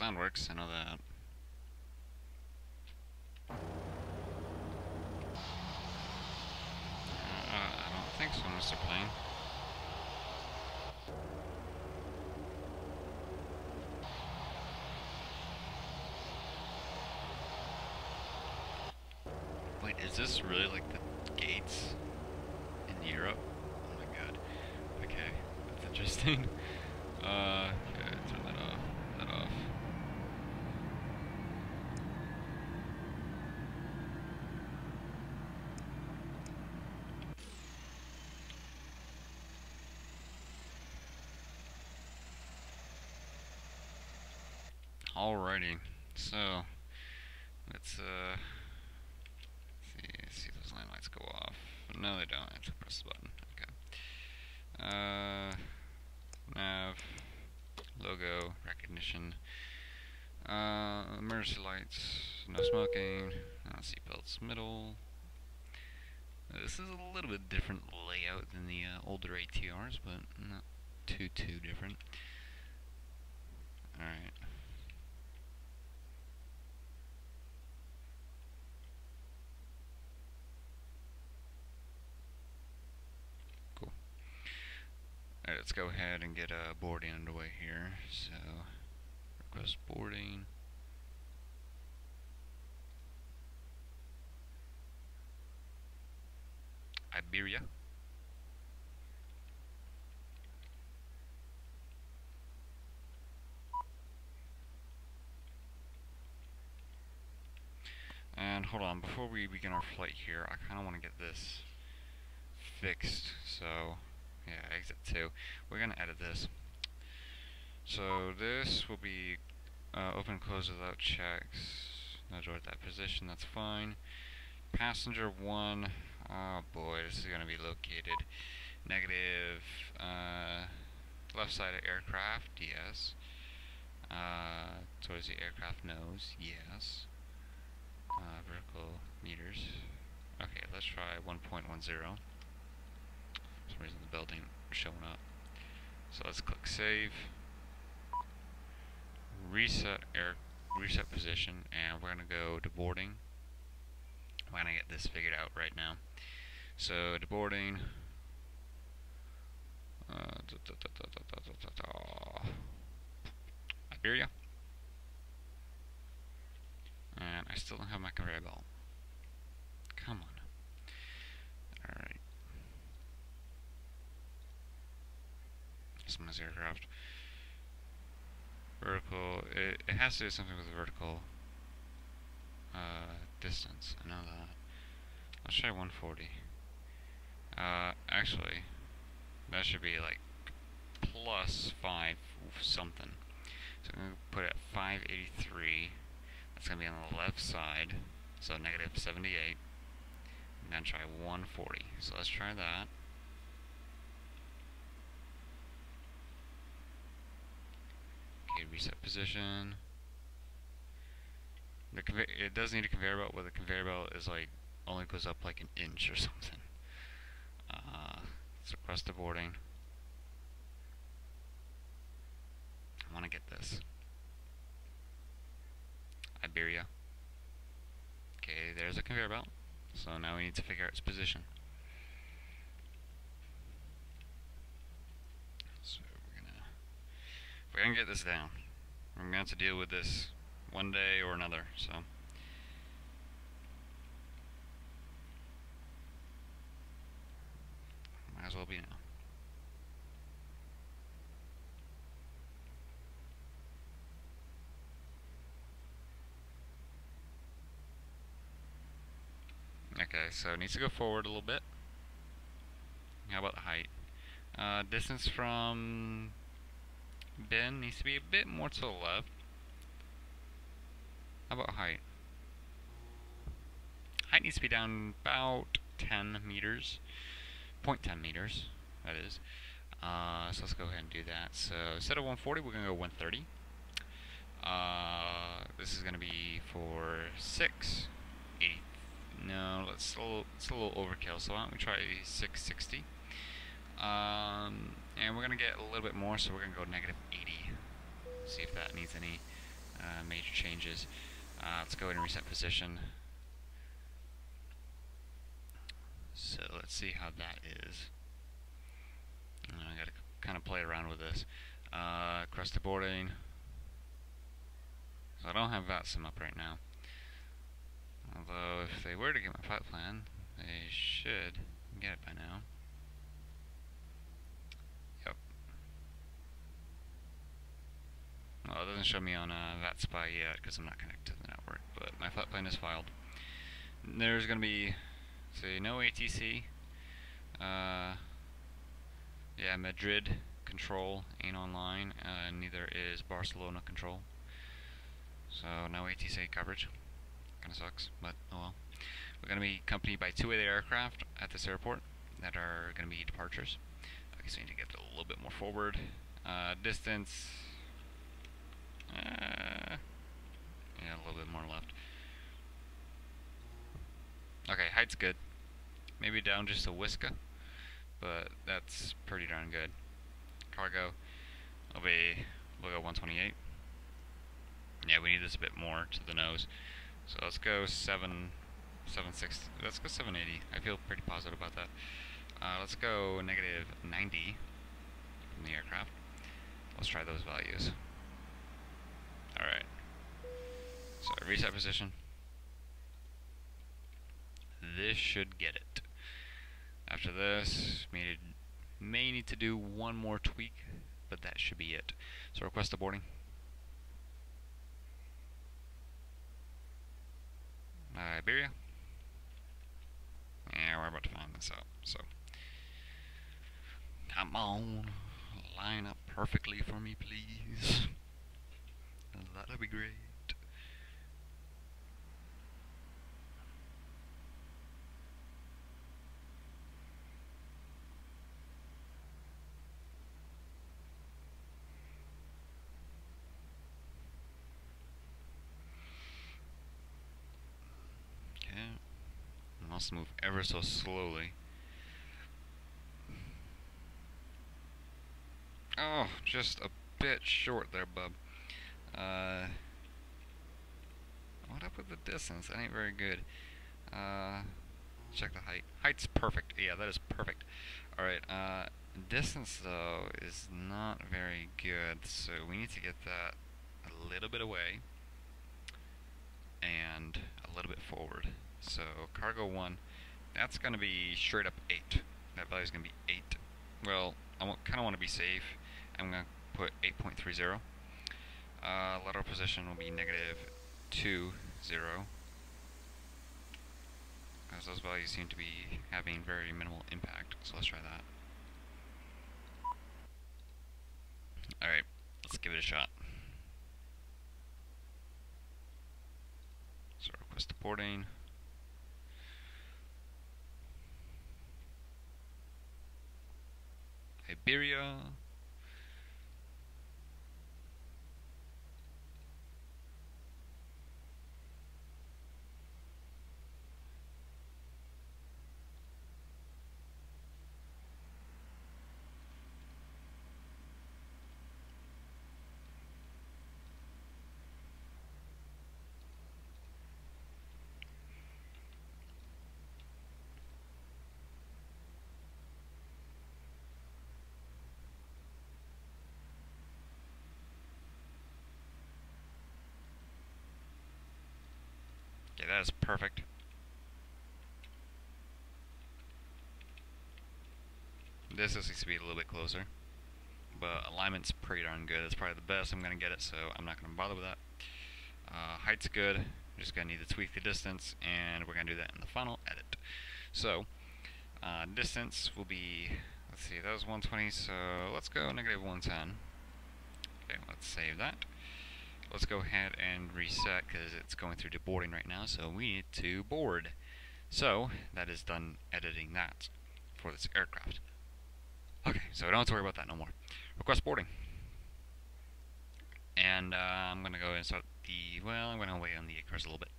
sound works, I know that. I don't think so, Mr. Plane. Wait, is this really like the gates in Europe? Oh my god. Okay, that's interesting. Okay, turn that off. That off. Alrighty, so let's see if those landlights go off. No, they don't. I have to press the button. Okay. Nav, logo, recognition, emergency lights, no smoking, seatbelts, middle. This is a little bit different layout than the older ATRs, but not too different. Alright. Cool. Alright, let's go ahead and get boarding underway here. So, request boarding. Iberia. And hold on, before we begin our flight here, I kind of want to get this fixed. So, yeah, exit 2. We're going to edit this. So this will be open and close without checks. No door at that position, that's fine. Passenger 1, oh boy, this is going to be located negative left side of aircraft, yes. Towards the aircraft nose, yes. Vertical meters. Okay, let's try 1.10. For some reason the building is showing up. So let's click save. Reset position, and we're gonna go to boarding. We're gonna get this figured out right now. So to boarding. Iberia. And I still don't have my conveyor belt. Come on. Alright. This is my aircraft. Vertical. It has to do something with the vertical distance. I know that. Let's try 140. Actually, that should be like plus 5 something. So I'm going to put it at 583. That's going to be on the left side. So negative 78. And then try 140. So let's try that. Okay, reset position. It does need a conveyor belt, where the conveyor belt is like only goes up like an inch or something. Let's request the boarding. I want to get this. Iberia. Okay, there's a conveyor belt. So now we need to figure out its position. So we're gonna get this down. We're gonna have to deal with this one day or another. So might as well be now. Okay, so it needs to go forward a little bit. How about the height? Distance from bin needs to be a bit more to the left. How about height? Height needs to be down about 10 meters. 0.10 meters, that is. So let's go ahead and do that. So instead of 140, we're going to go 130. This is going to be for 680. No, it's a little overkill, so why don't we try 660. And we're going to get a little bit more, so we're going to go negative 80. See if that needs any major changes. Let's go ahead and reset position. So let's see how that is. I gotta kind of play around with this. Crusted boarding. So I don't have VATSIM up right now. Although if they were to get my flight plan, they should get it by now. Yep. Well, it doesn't show me on VATSPY yet because I'm not connected to the network, but my flight plan is filed. There's going to be, say, no ATC. Yeah, Madrid control ain't online, neither is Barcelona control. So no ATC coverage. Kinda sucks, but oh well. We're gonna be accompanied by 2 other aircraft at this airport that are gonna be departures. I guess we need to get a little bit more forward. Distance, yeah, a little bit more left. Okay, height's good. Maybe down just a whisker, but that's pretty darn good. Cargo will be, we'll go 128. Yeah, we need this a bit more to the nose. So let's go 760. Let's go 780. I feel pretty positive about that. Let's go negative 90 from the aircraft. Let's try those values. Alright. So reset position. This should get it. After this, may need to do one more tweak, but that should be it. So request a boarding. Iberia. Yeah, we're about to find this out. So, come on, line up perfectly for me, please. That'd be great. Must move ever so slowly. Oh, just a bit short there, bub. What up with the distance? That ain't very good. Check the height. Height's perfect. Yeah, that is perfect. Alright, distance though is not very good, so we need to get that a little bit away and a little bit forward. So cargo 1, that's going to be straight up 8. That value is going to be 8. Well, I kind of want to be safe. I'm going to put 8.30. Lateral position will be negative 20. Because those values seem to be having very minimal impact. So let's try that. Alright, let's give it a shot. So request the boarding. Iberia. Okay, that is perfect. This needs to be a little bit closer, but alignment's pretty darn good. It's probably the best I'm going to get it, so I'm not going to bother with that. Height's good. We're just going to need to tweak the distance, and we're going to do that in the final edit. So, distance will be, let's see, that was 120, so let's go negative 110. Okay, let's save that. Let's go ahead and reset because it's going through deboarding right now, so we need to board. So, that is done editing that for this aircraft. Okay, so I don't have to worry about that no more. Request boarding. And I'm going to go and start the, well, I'm going to wait on the cars a little bit.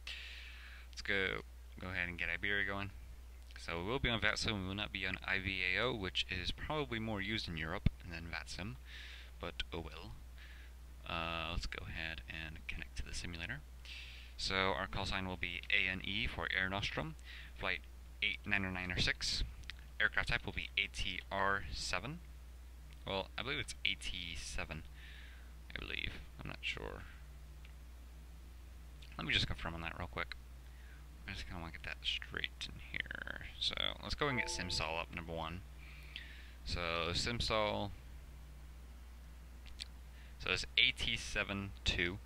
Let's go ahead and get Iberia going. So we will be on VATSIM, we will not be on IVAO, which is probably more used in Europe than VATSIM, but oh well. Let's go ahead and connect to the simulator. So our call sign will be ANE for Air Nostrum, flight ANE8996. Aircraft type will be ATR7. Well, I believe it's AT7. I believe. I'm not sure. Let me just confirm on that real quick. I just kind of want to get that straight in here. So let's go and get SimSol up, number one. So SimSol. So it's AT72.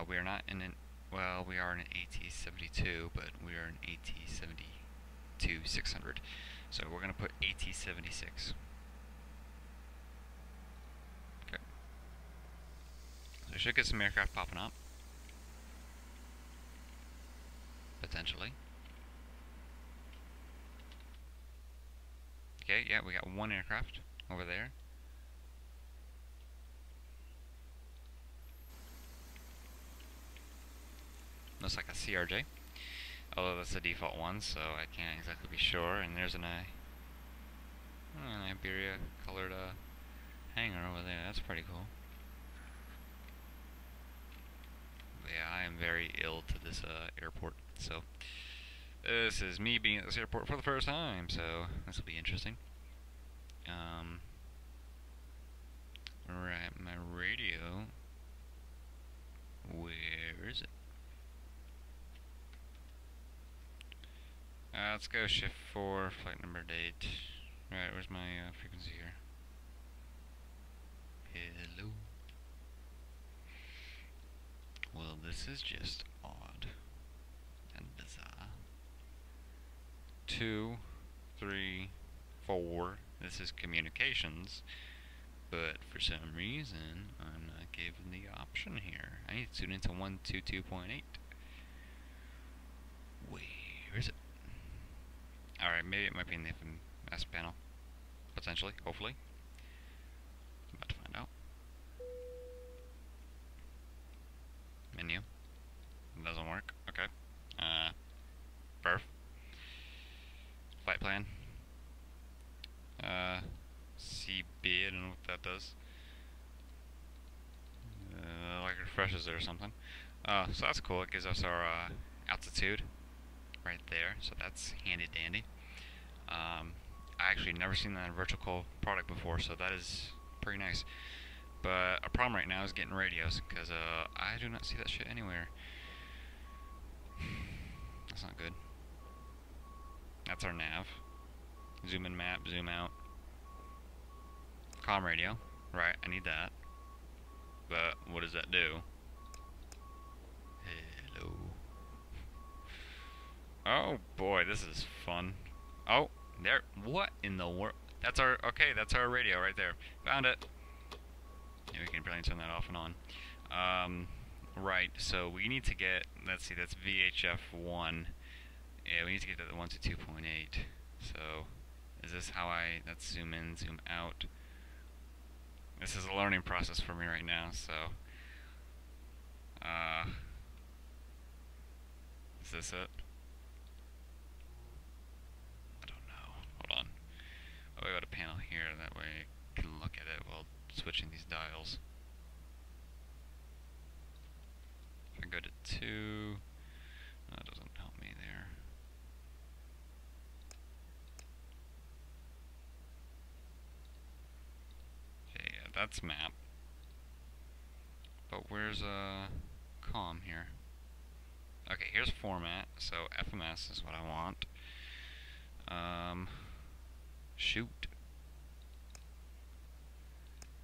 We are not in an, well, we are in an AT72, but we are in AT72-600. So we're going to put AT76. Okay. So we should get some aircraft popping up. Potentially. Okay, yeah, we got one aircraft over there. Looks like a CRJ, although that's the default one, so I can't exactly be sure. And there's an Iberia colored hangar over there. That's pretty cool. But yeah, I am very ill to this airport, so this is me being at this airport for the first time, so this will be interesting. Right, my radio. Where is it? Let's go shift 4, flight number date. Right, where's my frequency here? Hello. Well, this is just odd and bizarre. 2, 3, 4. This is communications, but for some reason I'm not given the option here. I need to tune into 122.8. Where is it? Alright, maybe it might be in the FMS panel. Potentially, hopefully. I'm about to find out. Menu. It doesn't work. Okay. Perf. Flight plan. CB, I don't know what that does. Like refreshes it or something. So that's cool. It gives us our altitude right there, so that's handy dandy. I actually never seen that in a VirtualCol product before, so that is pretty nice. But our problem right now is getting radios, because I do not see that shit anywhere. That's not good. That's our nav. Zoom in map, zoom out. Comm radio. Right, I need that. But what does that do? Hello. Oh boy, this is fun. Oh, there. What in the world? That's our, okay, that's our radio right there. Found it. Yeah, we can probably turn that off and on. Right, so we need to get, let's see, that's VHF1. Yeah, we need to get to the 122.8. So, is this how let's zoom in, zoom out. This is a learning process for me right now, so. Is this it? I don't know. Hold on. Oh, we got a panel here, that way I can look at it while switching these dials. If I go to 2, that doesn't help me there. Okay, yeah, that's map. But where's comm here? Okay, here's format. So FMS is what I want. Shoot.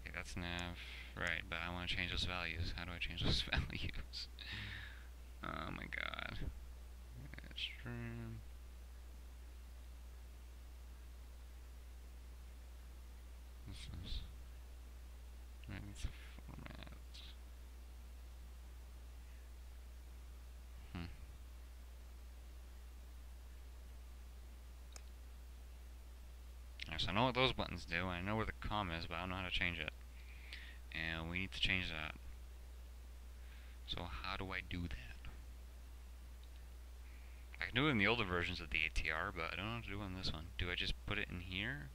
Okay, that's nav. Right, but I want to change those values. How do I change those values? Oh my god. Extreme. This is. Right, it's a format. So I know what those buttons do, I know where the comm is, but I don't know how to change it. And we need to change that. So how do I do that? I can do it in the older versions of the ATR, but I don't know how to do it on this one. Do I just put it in here?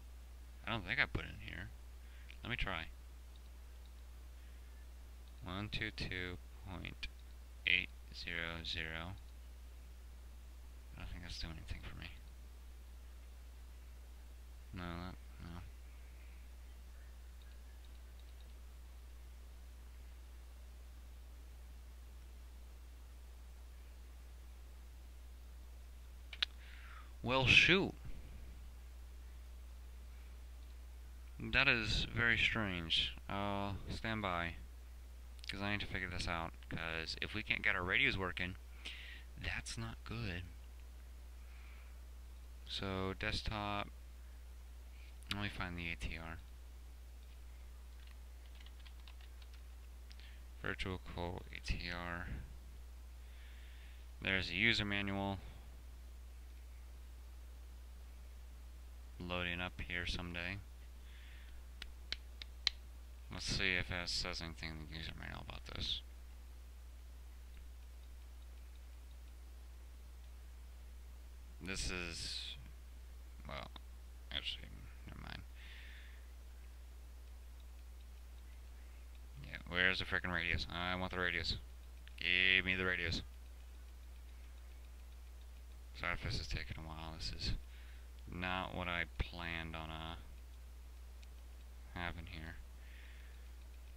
I don't think I put it in here. Let me try. 122.800. I don't think that's doing anything for me. No, no. Well, shoot. That is very strange. Stand by. Because I need to figure this out. Because if we can't get our radios working, that's not good. So, desktop. Let me find the ATR. VirtualCol ATR. There's a user manual. Loading up here someday. Let's see if it says anything in the user manual about this. This is, well, actually, never mind. Yeah, where's the frickin' radios? I want the radios. Give me the radios. Sorry if this is taking a while. This is not what I planned on having here.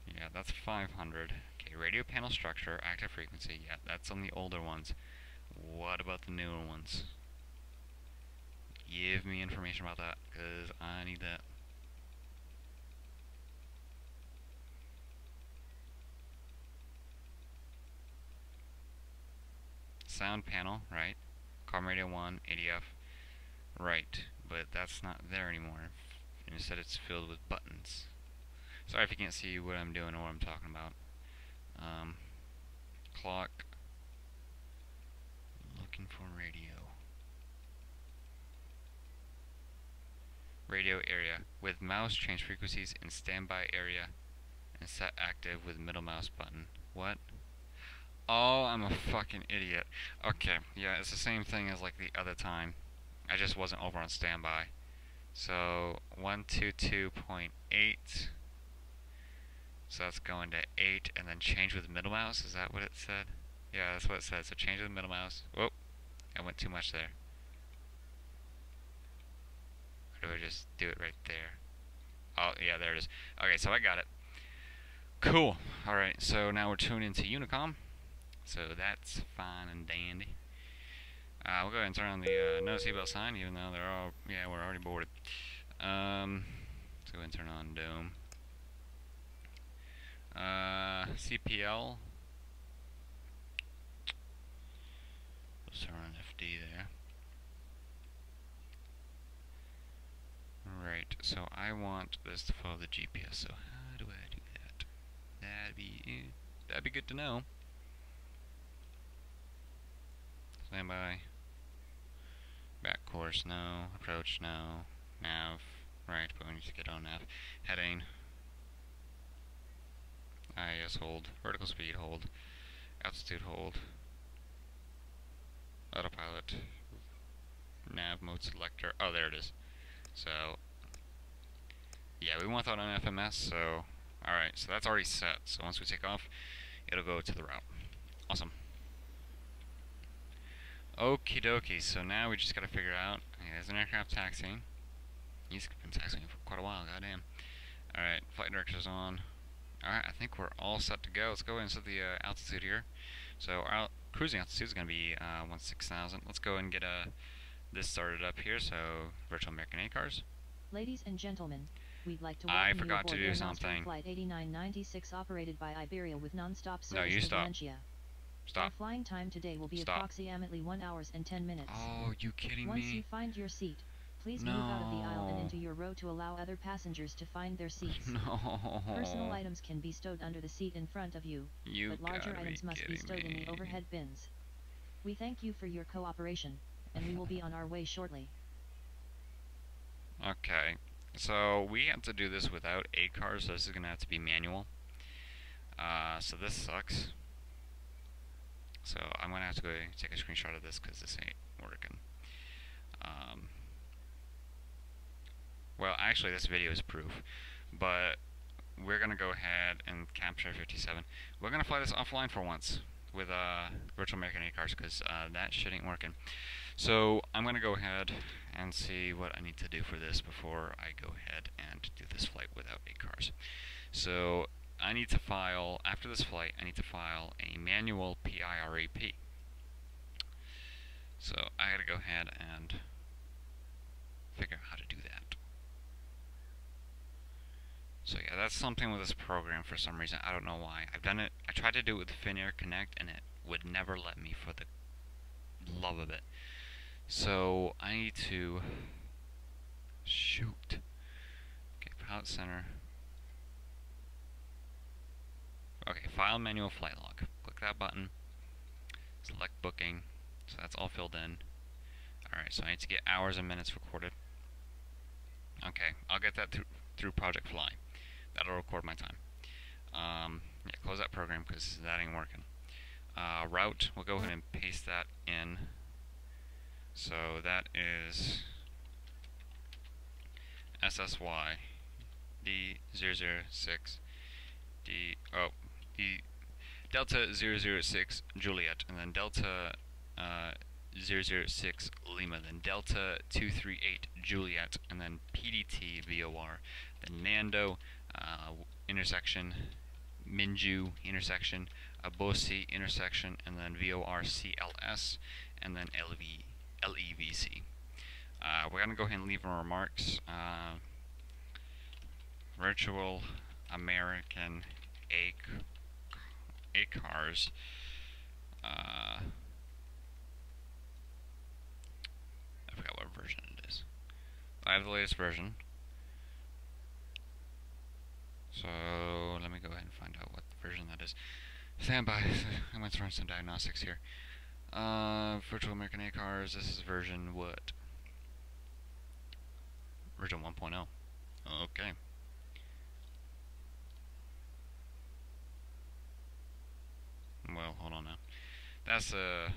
Yeah, that's 500. Okay, radio panel structure, active frequency. Yeah, that's on the older ones. What about the newer ones? Give me information about that, because I need that. Sound panel, right? COM radio 1, ADF. Right, but that's not there anymore. Instead it's filled with buttons. Sorry if you can't see what I'm doing or what I'm talking about. Clock. Looking for radio. Radio area. With mouse, change frequencies in standby area and set active with middle mouse button. What? Oh, I'm a fucking idiot. Okay, yeah, it's the same thing as like the other time. I just wasn't over on standby. So 122.8. So that's going to 8 and then change with middle mouse. Is that what it said? Yeah, that's what it said. So change with middle mouse. Whoop, I went too much there. Or do I just do it right there? Oh, yeah, there it is. Okay, so I got it. Cool. Alright, so now we're tuned into Unicom. So that's fine and dandy. We'll go ahead and turn on the no seatbelt sign, even though they're all, yeah, we're already boarded. Let's go ahead and turn on dome. CPL. Let's turn on FD there. Right, so I want this to follow the GPS, so how do I do that? That'd be good to know. Stand by. Back course, no. Approach, no. Nav, right, but we need to get on nav. Heading. IS hold. Vertical speed hold. Altitude hold. Autopilot. Nav mode selector. Oh, there it is. So, yeah, we want that on FMS, so, alright, so that's already set. So once we take off, it'll go to the route. Awesome. Okie dokie, so now we just gotta figure out, okay, there's an aircraft taxiing. He's been taxiing for quite a while, goddamn. Alright, flight director's on. Alright, I think we're all set to go. Let's go ahead and set the altitude here. So our cruising altitude is going to be 16,000. Let's go and get this started up here. So virtual American A cars. Ladies and gentlemen, we'd like to welcome I forgot to you do aboard something. Flight 8996 operated by Iberia with non-stop service No, you to stop. Valencia. Stop. Our flying time today will be Stop. approximately 1 hour and 10 minutes. Oh, you kidding Once me? you find your seat, please move out of the aisle and into your row to allow other passengers to find their seats. No. Personal items can be stowed under the seat in front of you, but larger items must be stowed in the overhead bins. We thank you for your cooperation, and we will be on our way shortly. Okay, so we have to do this without A cars, so this is going to have to be manual. So this sucks. So I'm going to have to go take a screenshot of this because this ain't working. Well, actually this video is proof, but we're gonna go ahead and capture 57. We're gonna fly this offline for once with Virtual American ACARS because that shit ain't working. So I'm gonna go ahead and see what I need to do for this before I go ahead and do this flight without ACARS. So I need to file, after this flight, I need to file a manual PIRAP. So I gotta go ahead and figure out how to do that. So yeah, that's something with this program for some reason. I don't know why. I've done it, I tried to do it with Finnair Connect and it would never let me for the love of it. So I need to shoot. Okay, pilot center. Okay, file manual flight log. Click that button. Select booking. So that's all filled in. Alright, so I need to get hours and minutes recorded. Okay, I'll get that through Project Fly. That'll record my time. Yeah, close that program because that ain't working. Route, we'll go ahead and paste that in. So that is SSY D006 D Delta 006 Juliet, and then Delta 006 Lima, then Delta 238 Juliet, and then PDT VOR, then Nando intersection, Minju intersection, Abosi intersection, and then VOR CLS, and then LEVC. We're going to go ahead and leave our remarks. Virtual American ACARS. I forgot what version it is. I have the latest version. So let me go ahead and find out what version that is. Stand by. I'm going to run some diagnostics here. Virtual American ACARS. This is version what? Version 1.0. Okay. Well, hold on now. That's the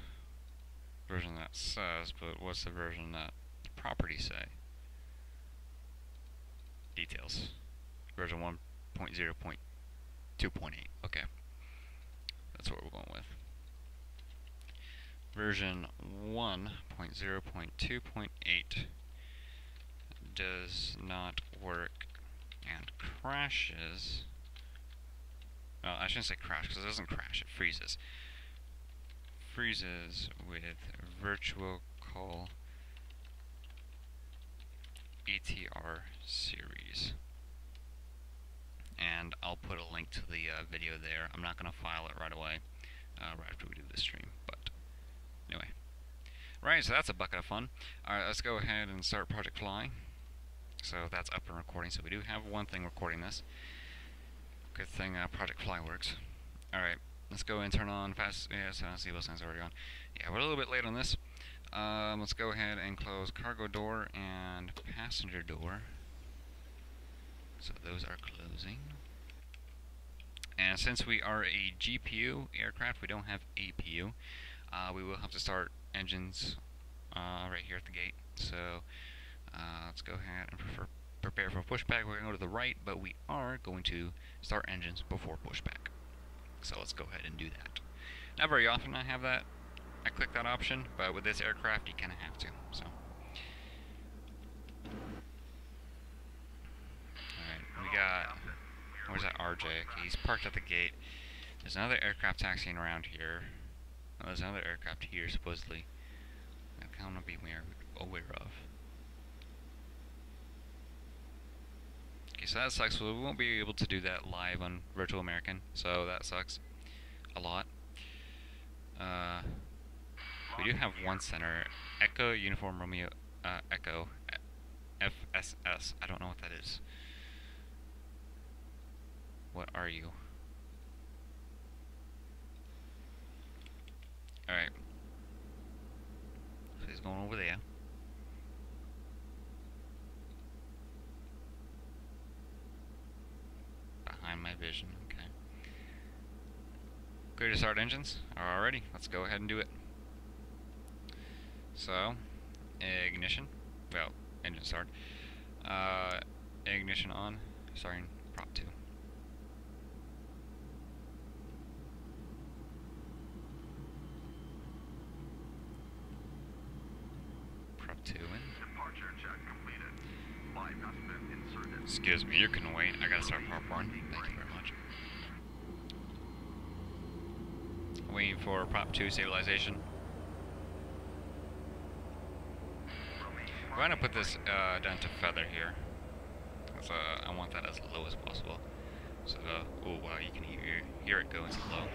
version that says, but what's the version that the properties say? Details. Version 1.0.2.8. Okay. That's what we're going with. Version 1.0.2.8 does not work and crashes. Well, I shouldn't say crash because it doesn't crash, it freezes. Freezes with VirtualCol ATR series. And I'll put a link to the video there. I'm not going to file it right away, right after we do this stream, but anyway. Right, so that's a bucket of fun. Alright, let's go ahead and start Project Fly. So that's up and recording, so we do have one thing recording this. Good thing Project Fly works. Alright, let's go and turn on fast. Yeah, so SEVO signs already on. Yeah, we're a little bit late on this. Let's go ahead and close cargo door and passenger door. So those are closing. And since we are a GPU aircraft, we don't have APU. We will have to start engines right here at the gate. So let's go ahead and prepare for pushback. We're going to go to the right, but we are going to start engines before pushback. So let's go ahead and do that. Not very often I click that option, but with this aircraft you kind of have to. So, alright, we got, where's that RJ? Okay, he's parked at the gate. There's another aircraft taxiing around here. Oh, there's another aircraft here supposedly. I kind of want to be aware of. Okay, so that sucks. We won't be able to do that live on Virtual American, so that sucks a lot. We do have one center, Echo Uniform Romeo Echo FSS. I don't know what that is. What are you? Alright. So he's going over there. Behind my vision, okay. Clear to start engines? Alrighty, let's go ahead and do it. So, ignition. Well, engine start. Ignition on. Starting prop 2. Excuse me, you can wait. I gotta start prop 1. Thank you very much. Waiting for prop 2 stabilization. We're gonna put this down to feather here. Cause, I want that as low as possible. So, oh wow, you can hear it going slow.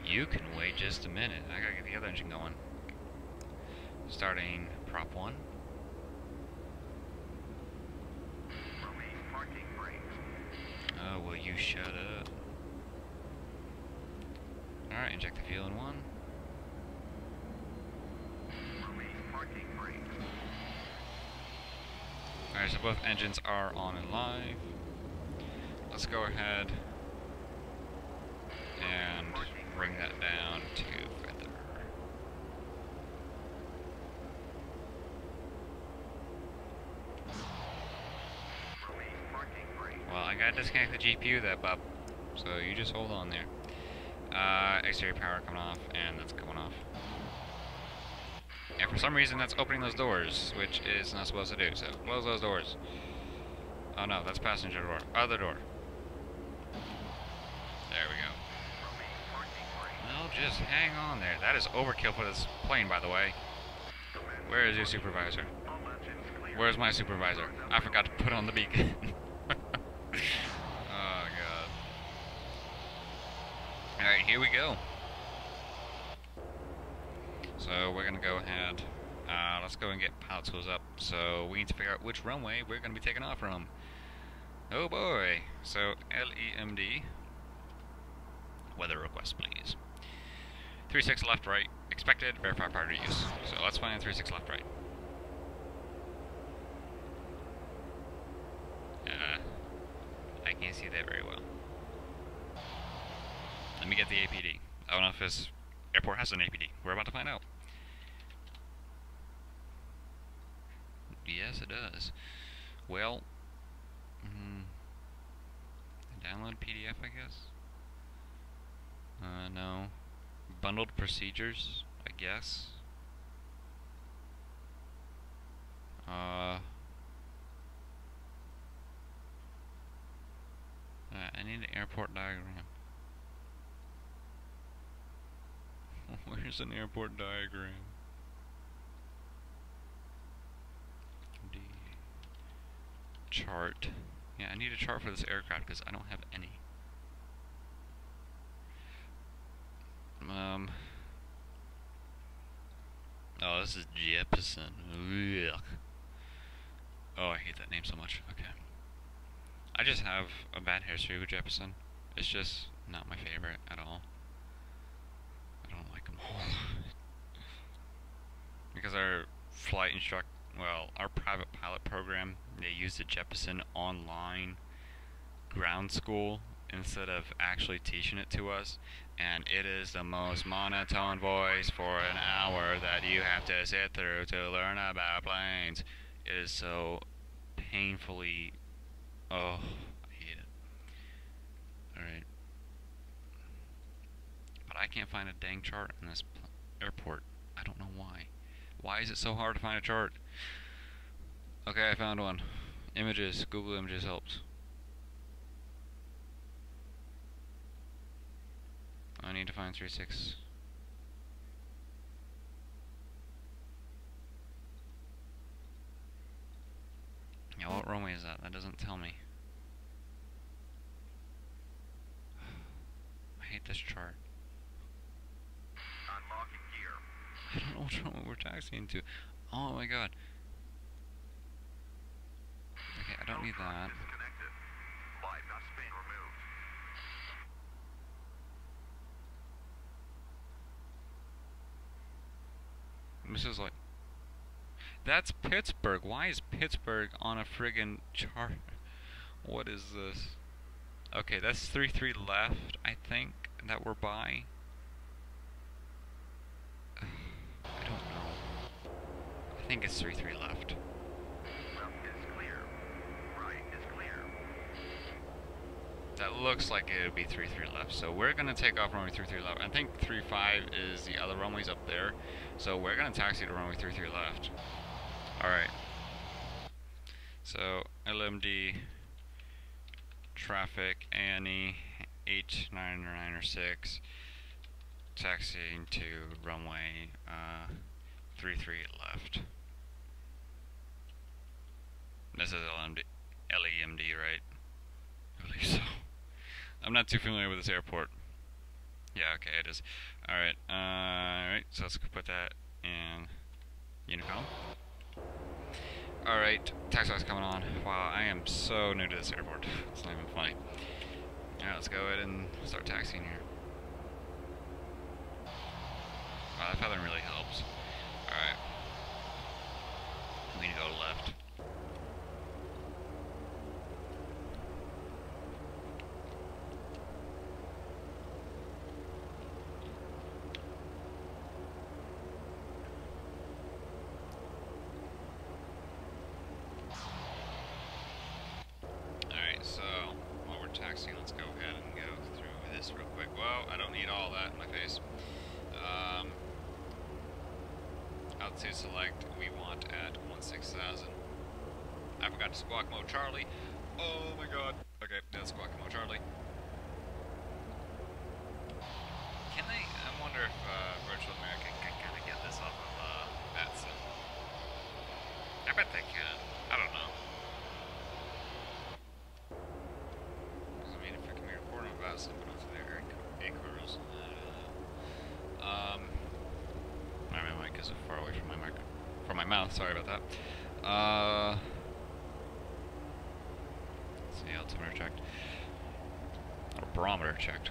You can wait just a minute. I gotta get the other engine going. Starting prop 1. Oh, will you shut up? Alright, inject the fuel in 1. Alright, so both engines are on and live. Let's go ahead and bring that down to feather. Well, I gotta disconnect the GPU there, bub. So you just hold on there. Exterior power coming off, and that's going off. And for some reason that's opening those doors, which is not supposed to do, so close those doors. Oh no, that's passenger door. Other door. There we go. Well, just hang on there. That is overkill for this plane, by the way. Where is your supervisor? Where's my supervisor? I forgot to put on the beacon. Oh god. Alright, here we go. So we're gonna go ahead. Let's go and get pilot tools up. So we need to figure out which runway we're gonna be taking off from. Oh boy. So Lemd. Weather request, please. 36 left, right. Expected. Verify prior to use. So let's find 36 left, right. I can't see that very well. Let me get the APD. I don't know if this airport has an APD. We're about to find out. Yes, it does. Well, download PDF, I guess. No. Bundled procedures, I guess. I need an airport diagram. Where's an airport diagram? D. Chart. Yeah, I need a chart for this aircraft because I don't have any. Oh, this is Jefferson. Ugh. Oh, I hate that name so much. Okay. I just have a bad history with Jefferson. It's just not my favorite at all. I don't like them all. Because our our private pilot program, they use the Jefferson online ground school instead of actually teaching it to us, and it is the most monotone voice for an hour that you have to sit through to learn about planes. It is so painfully, oh, I hate it. Alright. But I can't find a dang chart in this airport. I don't know why. Why is it so hard to find a chart? Okay, I found one. Images. Google Images helps. I need to find 36. Yeah, what runway is that? That doesn't tell me. I hate this chart. Unlocking gear. I don't know which runway we're taxiing to. Oh my god. Okay, I don't need that. Disconnected. Live not spin removed. This is like... That's Pittsburgh. Why is Pittsburgh on a friggin' chart? What is this? Okay, that's 33 left, I think, that we're by. I don't know. I think it's 33 left. Left is clear. Right is clear. That looks like it would be 33 left. So we're going to take off runway 33 left. I think 35 is the other runways up there. So we're going to taxi to runway 33 left. Alright. So LMD traffic ANE8996 taxiing to runway 33 left. This is LEMD, right? I believe so. I'm not too familiar with this airport. Yeah, okay, it is. Alright, alright, so let's put that in Unicom. Alright, taxiway's coming on. Wow, I am so new to this airport. It's not even funny. Alright, let's go ahead and start taxiing here. Wow, that feathering really helps. Alright. We need to go left. So, while we're taxiing, let's go ahead and go through this real quick. Well, I don't need all that in my face. Altitude select, we want at 16,000. I forgot to squawk mode Charlie. Oh my god. Okay, that's squawk mode Charlie. Can they, I wonder if Virtual America can kind of get this off of that sim. I bet they can. I don't know. About something onto their A-quarters. My mic is far away from my mouth. Sorry about that. Let's see, altimeter checked, or barometer checked.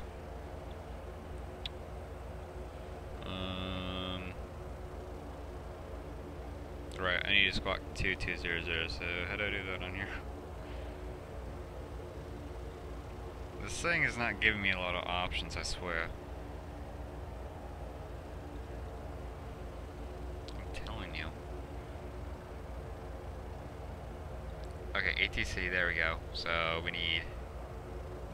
Right, I need to squawk 2200. So how do I do that on here? This thing is not giving me a lot of options, I swear. I'm telling you. Okay, ATC, there we go. So we need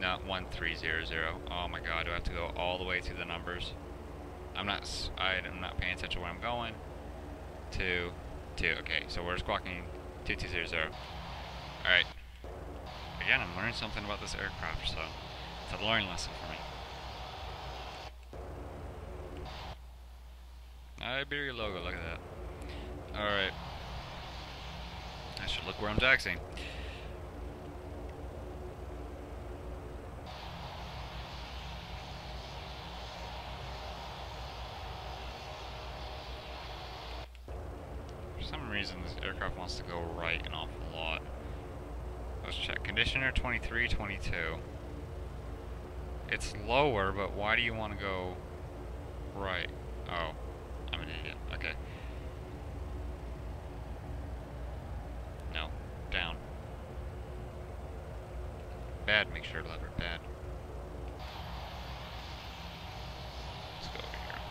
not 1300. Oh my god, do I have to go all the way through the numbers? I'm not paying attention where I'm going. 2, 2. Okay, so we're squawking 2200. Alright. Again, I'm learning something about this aircraft, so it's a learning lesson for me. Iberia logo, look at that. Alright. I should look where I'm taxiing. For some reason, this aircraft wants to go right an awful lot. Let's check. Conditioner 23, 22. It's lower, but why do you want to go right? Oh, I'm an idiot. Okay. No. Down. Bad mixture lever. Bad. Let's go over here.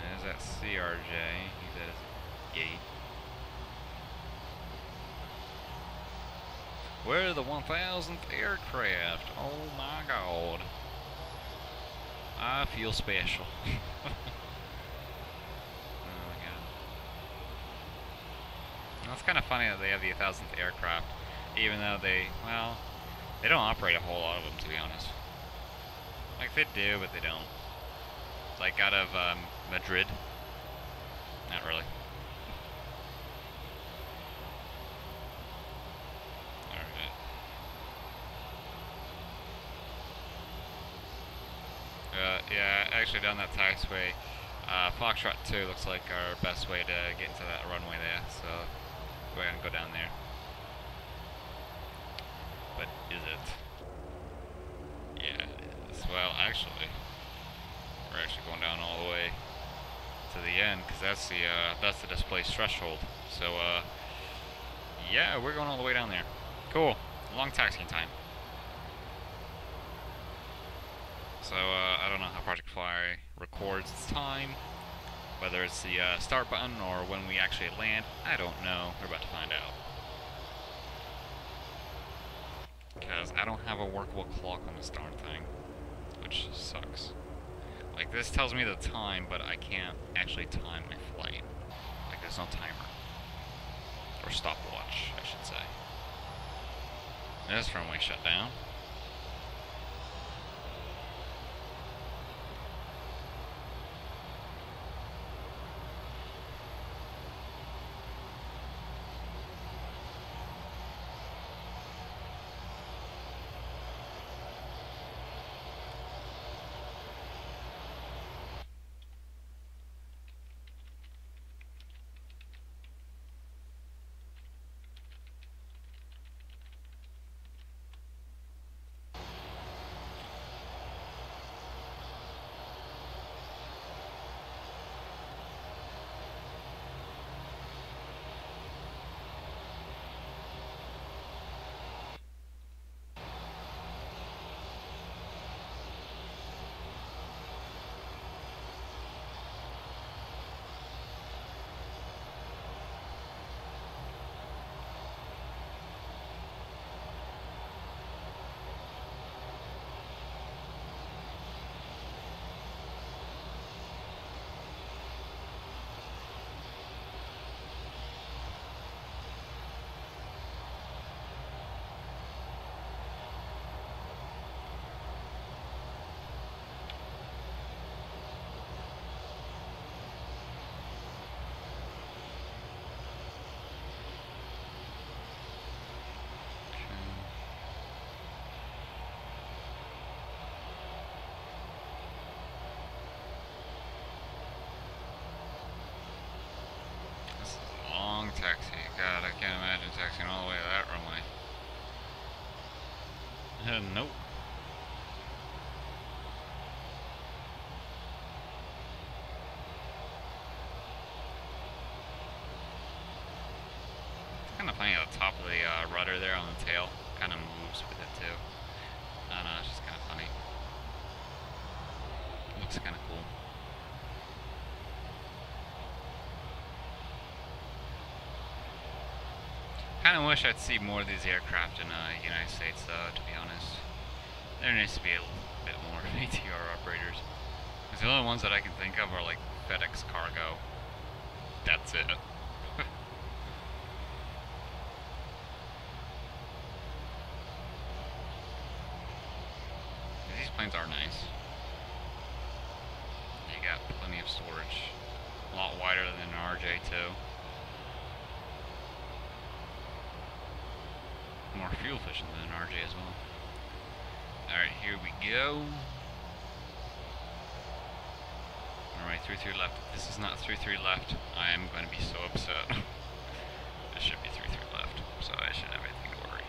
There's that CRJ. He's at his gate. We're the 1000th aircraft. Oh my god. I feel special. Oh my god. Well, it's kind of funny that they have the 1000th aircraft, even though they don't operate a whole lot of them, to be honest. Like, they do, but they don't. Like, out of Madrid. Not really. Alright. Yeah, actually down that taxiway, Foxtrot 2 looks like our best way to get into that runway there, so go ahead and go down there. But is it? Yeah, it is. Well, actually, we're actually going down all the way to the end, because that's the displaced threshold. So yeah, we're going all the way down there. Cool. Long taxiing time. So I don't know how Project Fly records its time, whether it's the start button or when we actually land. I don't know. We're about to find out. Because I don't have a workable clock on this darn thing. which sucks. Like, this tells me the time, but I can't actually time my flight. Like, there's no timer. Or stopwatch, I should say. This runway shut down. Taxi. God, I can't imagine taxiing all the way to that runway. Nope. It's kind of funny at the top of the rudder there on the tail. Kind of moves with it too. I don't know, it's just kind of funny. It looks kind of cool. Kind of wish I'd see more of these aircraft in the United States, though, to be honest. There needs to be a little bit more ATR operators. Because the only ones that I can think of are like FedEx Cargo. That's it. These planes are nice. You got plenty of storage. A lot wider than an RJ too. More fuel efficient than an RJ as well. Alright, here we go. Alright, 33 left. If this is not 33 left, I am going to be so upset. This should be 33 left, so I should have anything to worry.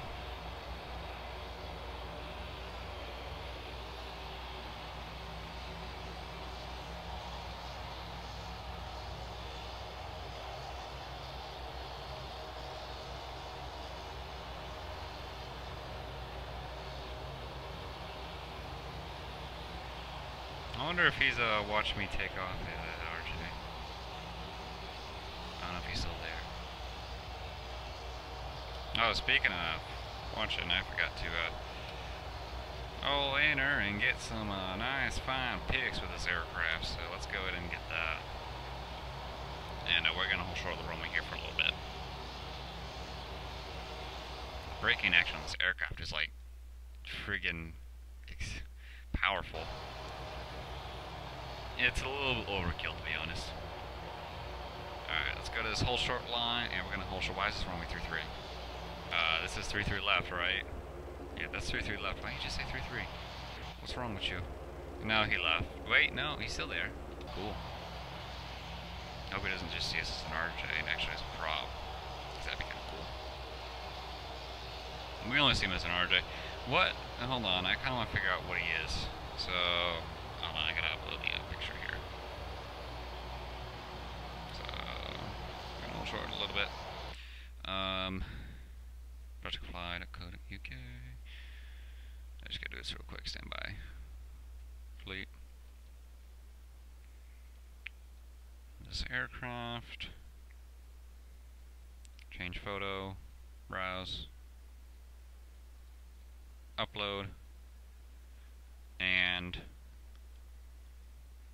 I wonder if he's watching me take off at RJ. I don't know if he's still there. Oh, speaking of watching, I forgot to enter and get some nice fine pics with this aircraft. So let's go ahead and get that. And we're gonna hold short of the runway here for a little bit. Braking action on this aircraft is like friggin' powerful. It's a little overkill, to be honest. Alright, let's go to this whole short line, and we're going to hold short. Why is this runway 33? This is 33 left, right? Yeah, that's 33 left. Why did you just say 33? What's wrong with you? No, he left. Wait, no, he's still there. Cool. I hope he doesn't just see us as an RJ and actually as a prop. That'd be kind of cool. We only see him as an RJ. What? Hold on, I kind of want to figure out what he is. So... hold on, I gotta upload the picture here. So, I'm gonna hold short a little bit. Project fly.co.uk. I just gotta do this real quick, stand by. Fleet. This aircraft. Change photo. Browse. Upload. and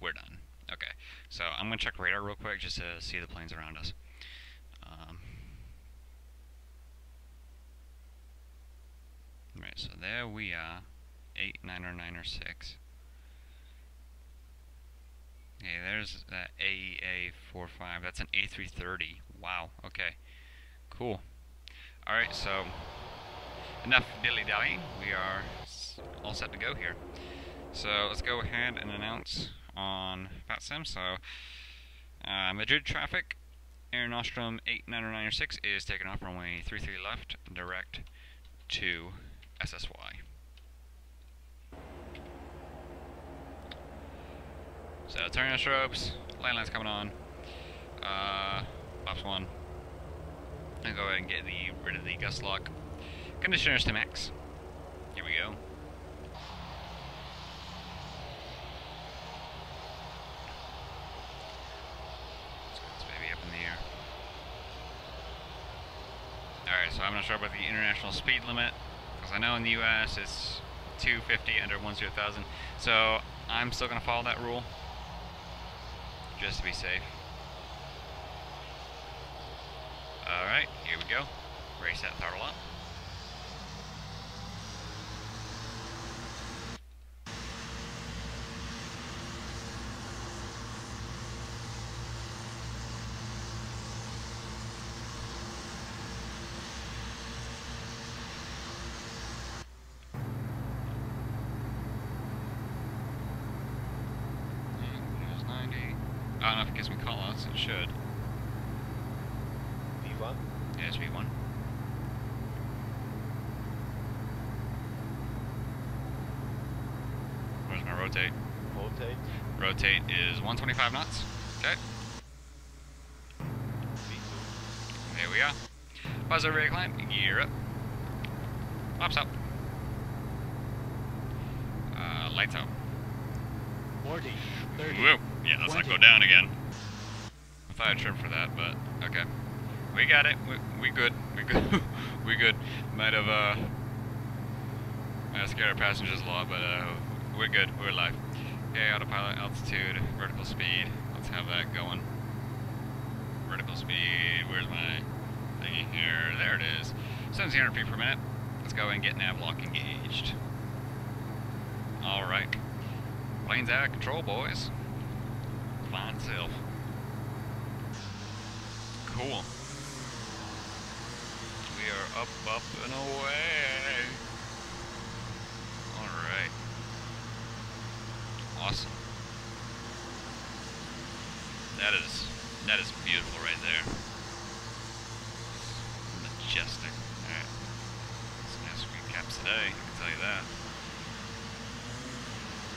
we're done. Okay, so I'm going to check radar real quick just to see the planes around us. Right, so there we are, 89096. Okay, there's that AEA45. That's an A330. Wow, okay, cool. Alright, so enough dilly-dallying. We are all set to go here. So let's go ahead and announce on FatSim. So Madrid traffic, Air Nostrum 89096 is taking off runway 33 left, direct to SSY. So turning on strobes, landline's coming on. Ops 1. I'll go ahead and get rid of the gust lock. Conditioners to max. Here we go. Let's get this baby up in the air. Alright, so I'm not sure about the international speed limit, because I know in the US it's 250 under 10,000. So I'm still going to follow that rule, just to be safe. Alright, here we go. Race that throttle up. There's 90. I don't know if it gives me callouts, it should. V1? Yeah, it's V1. Where's my rotate? Rotate. Rotate is 125 knots. Okay. V2. There we are. Buzzer rig climb, gear up. Pops up. Lights out. 40. 30. Whoa. Yeah, let's not go down again. I thought I'd trim for that, but okay. We got it. We good. We good. We good. Might have scared our passengers a lot, but we're good. We're alive. Okay, autopilot, altitude, vertical speed. Let's have that going. Vertical speed. Where's my thingy here? There it is. 1700 feet per minute. Let's go and get nav lock engaged. All right. Plane's out of control, boys. Flying itself. Cool. We are up and away. Alright. Awesome. That is beautiful right there. Majestic. Alright. Some nice screen caps today, I can tell you that.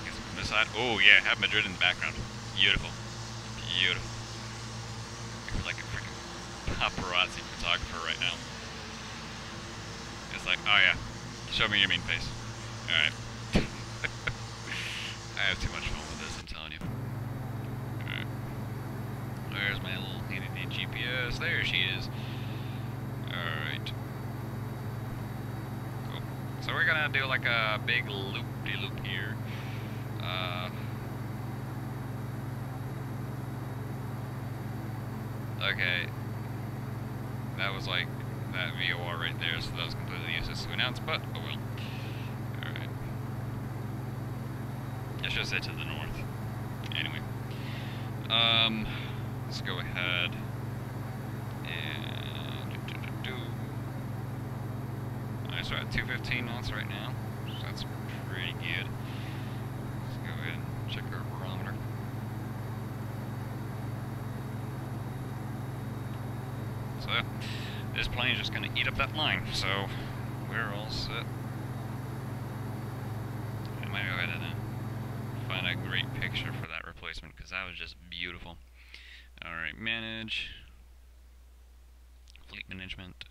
Get some from this side. Oh yeah, have Madrid in the background. Beautiful. Beautiful. I feel like a freaking paparazzi photographer right now. It's like, oh yeah, show me your mean face. Alright. I have too much fun with this, I'm telling you. Alright. There's my little handy GPS. There she is. Alright. Cool. So we're gonna do like a big loop-de-loop here. Okay. That was like that VOR right there, so that was completely useless to announce, but oh well. Alright. I should have said to the north. Anyway. Let's go ahead and Alright, so we're at 215 knots right now, so that's pretty good. Let's go ahead and check our barometer. So this plane is just going to eat up that line, so we're all set. I might go ahead and find a great picture for that replacement, because that was just beautiful. Alright, manage. Fleet management.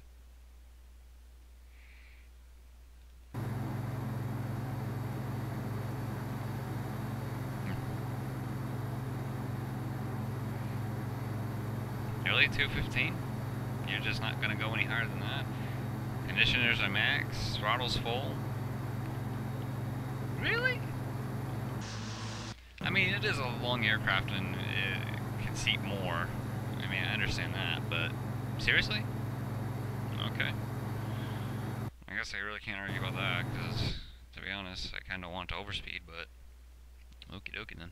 Really? 215? You're just not going to go any higher than that? Conditioners are max, throttle's full. Really? mean, it is a long aircraft and it can seat more. I mean, I understand that, but seriously? Okay. I guess I really can't argue about that, because, to be honest, I kind of want to overspeed, but okie dokie then.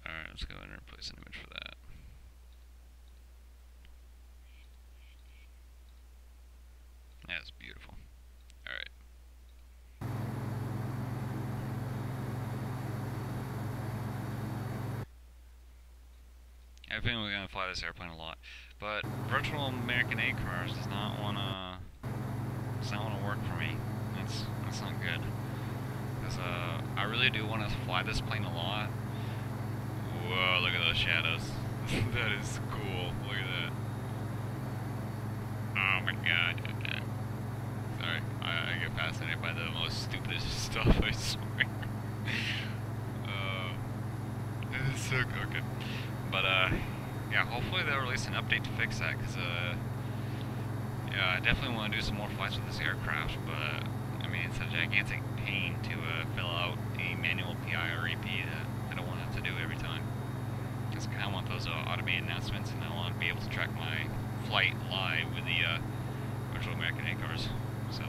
Alright, let's go ahead and replace an image for that. That's beautiful. Alright. I have a feeling we're going to fly this airplane a lot, but virtual American A cars does not want to work for me. That's not good, because I really do want to fly this plane a lot. Whoa, look at those shadows. That is cool. Look at that. Oh my god. Okay. Sorry, I get fascinated by the most stupidest stuff, I swear. It is so good. But, yeah, hopefully they'll release an update to fix that, because, yeah, I definitely want to do some more flights with this aircraft, but, I mean, it's a gigantic pain to, fill out a manual PI or EP that I don't want to have to do every time. Because I kind of want those, automated announcements, and I want to be able to track my flight live with the, virtual American A cars, so.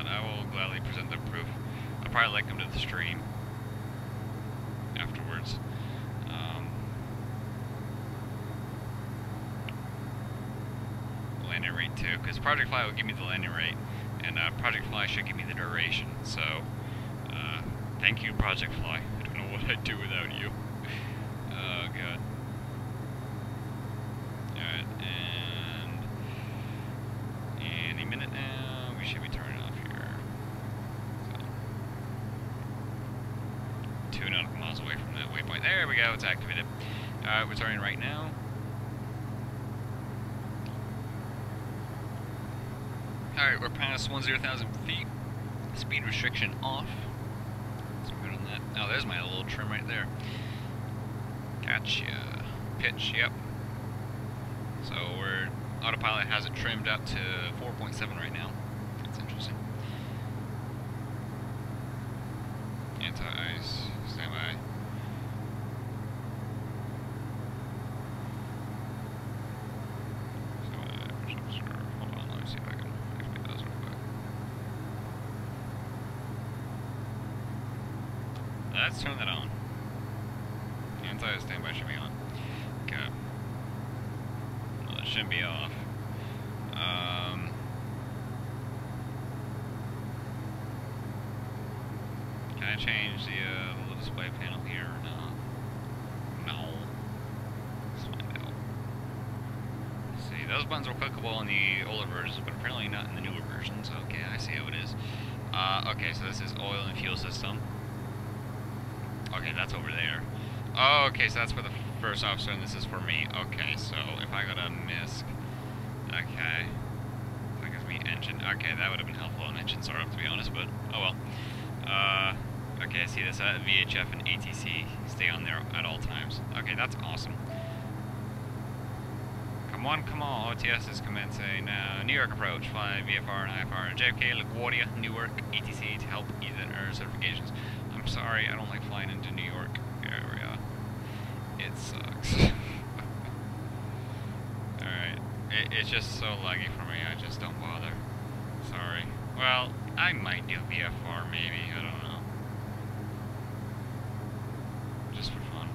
I will gladly present the proof. I'll probably link them to the stream afterwards. Landing rate too, because Project Fly will give me the landing rate, and Project Fly should give me the duration. So, thank you, Project Fly. I don't know what I'd do without you. Oh god. Alright, and any minute now we should be turning off here. So, 2 nautical miles away from that waypoint. There we go, it's activated. Alright, we're turning right now. Alright, we're past 10,000 feet. Speed restriction off. So we're good on that. Oh, there's my little trim right there. Gotcha. Pitch, yep. So we're autopilot has it trimmed up to 4.7 right now. That's interesting. Anti-ice, standby. So hold on, let me see if I can activate those real quick. Let's turn that on. Anti-ice standby should be on. Okay. Well, it shouldn't be off. Can I change the little display panel here or not? No. Let's find out. Let's see, those buttons were clickable in the older versions, but apparently not in the newer versions. Okay, I see how it is. Okay, so this is oil and fuel system. Okay, that's over there. Oh, okay, so that's for the first officer, and this is for me. Okay, so if I got a MISC, okay, that gives me engine. Okay, that would have been helpful in engine startup, to be honest, but oh well. Okay, I see this. VHF and ATC stay on there at all times. Okay, that's awesome. Come on, OTS is commencing. New York approach, fly VFR and IFR, JFK, LaGuardia, Newark, ATC to help either certifications. I'm sorry, I don't like flying into New York area. It sucks. Alright, it's just so laggy for me, I just don't bother. Sorry. Well, I might do VFR maybe, I don't know. Just for fun.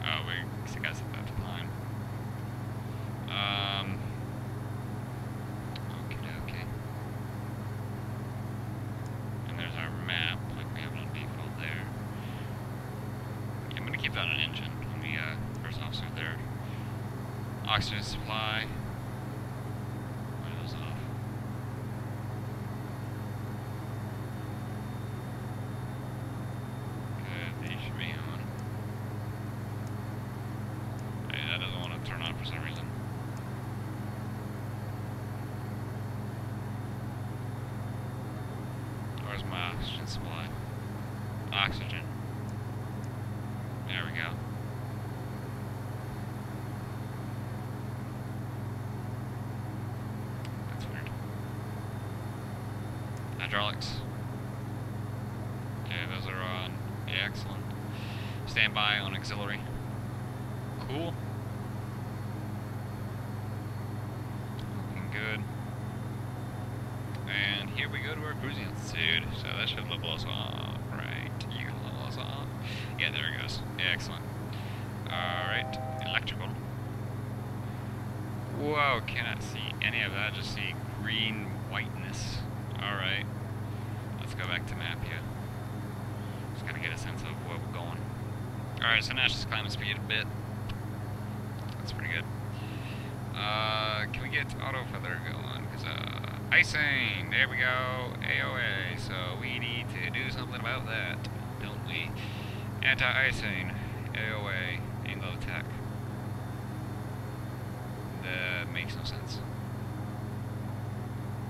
Oh, we got set that to 9. Okay. And there's our map, like we have it on default there. Yeah, I'm gonna keep that on engine. Let me, first officer there. Oxygen supply. One of those off. Good, these should be on. Hey, that doesn't want to turn on for some reason. Where's my oxygen supply? Oxygen. There we go. hydraulics. Okay, those are on. Yeah, excellent. Stand by on auxiliary. Cool. Looking good. And here we go to our cruising altitude. So that should level us off, right? You can level us off. Yeah, there it goes. Yeah, excellent. Alright, electrical. Whoa, cannot see any of that. Just see green whiteness. Alright. Let's go back to map here. Just gotta get a sense of where we're going. Alright, so now it's just climbing speed a bit. That's pretty good. Can we get auto feather going? Because, icing! There we go. AOA. So we need to do something about that, don't we? Anti-icing. AOA. Aim low attack. That makes no sense.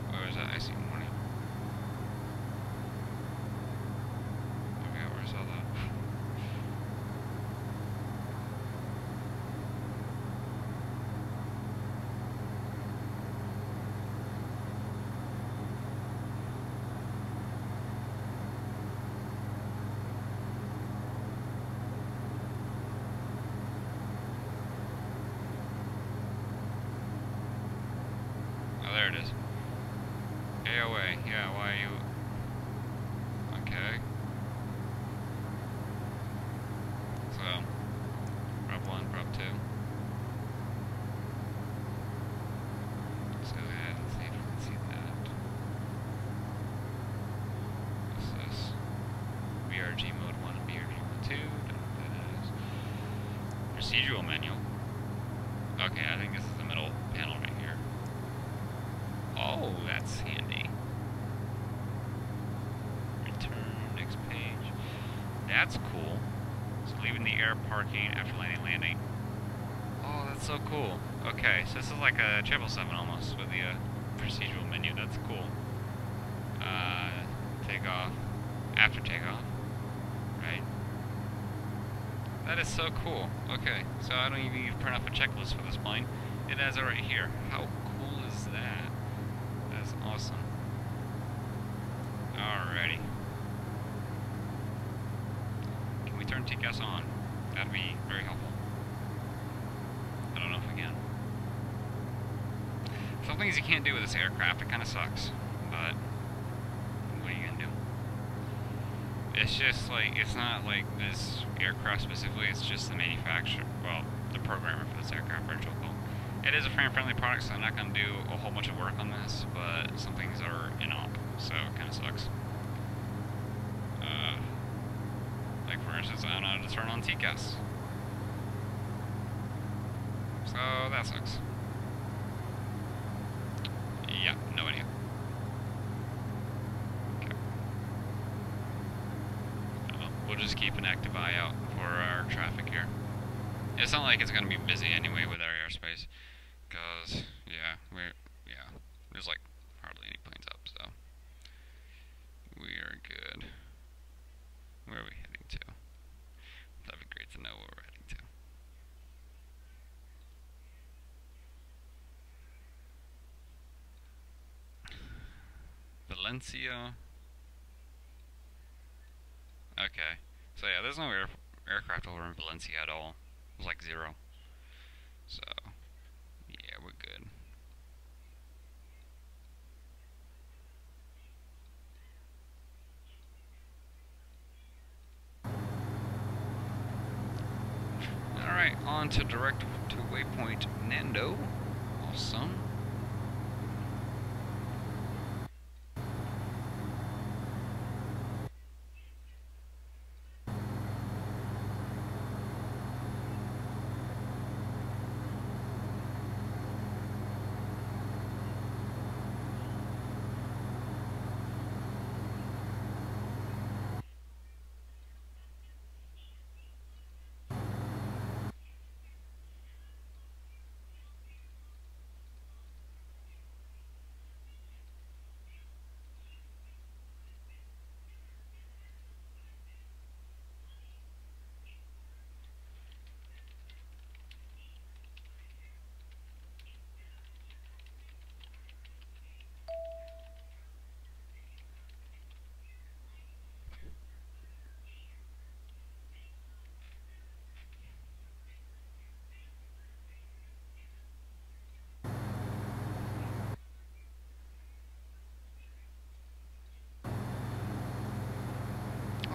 Where is that icing warning? Okay, where's all that? Oh, there it is. AOA, yeah, why are you... Okay. So, prop 1, prop 2. Let's go ahead and see if we can see that. What's this? BRG mode 1 and BRG mode 2. Don't know what that is. Procedural manual. Okay, I think this is the middle panel right here. Oh, that's handy. Return, next page. That's cool. So leaving the air parking after landing. Oh, that's so cool. Okay, so this is like a 777 almost with the procedural menu. That's cool. Takeoff. After takeoff. Right? That is so cool. Okay, so I don't even need to print off a checklist for this plane. It has it right here. How cool is that? That's awesome. Alrighty. Can we turn TCAS on? That'd be very helpful. I don't know if we can. Some things you can't do with this aircraft, it kind of sucks. But, what are you gonna do? It's just like, it's not like this aircraft specifically, it's just the manufacturer, well, the programmer for this aircraft, VirtualCol. It is a frame-friendly product, so I'm not going to do a whole bunch of work on this, but some things are in op, so it kind of sucks. Like for instance, I don't know how to turn on TCAS. So that sucks. Yeah, no idea. Okay. We'll just keep an active eye out for our traffic here. It's not like it's going to be busy anyway with our airspace. Because, yeah, there's like hardly any planes up, so we are good. Where are we heading to? That'd be great to know where we're heading to. Valencia. Okay, so yeah, there's no aircraft over in Valencia at all. It was like 0. So, yeah, we're good. Alright, on to direct to waypoint Nando. Awesome.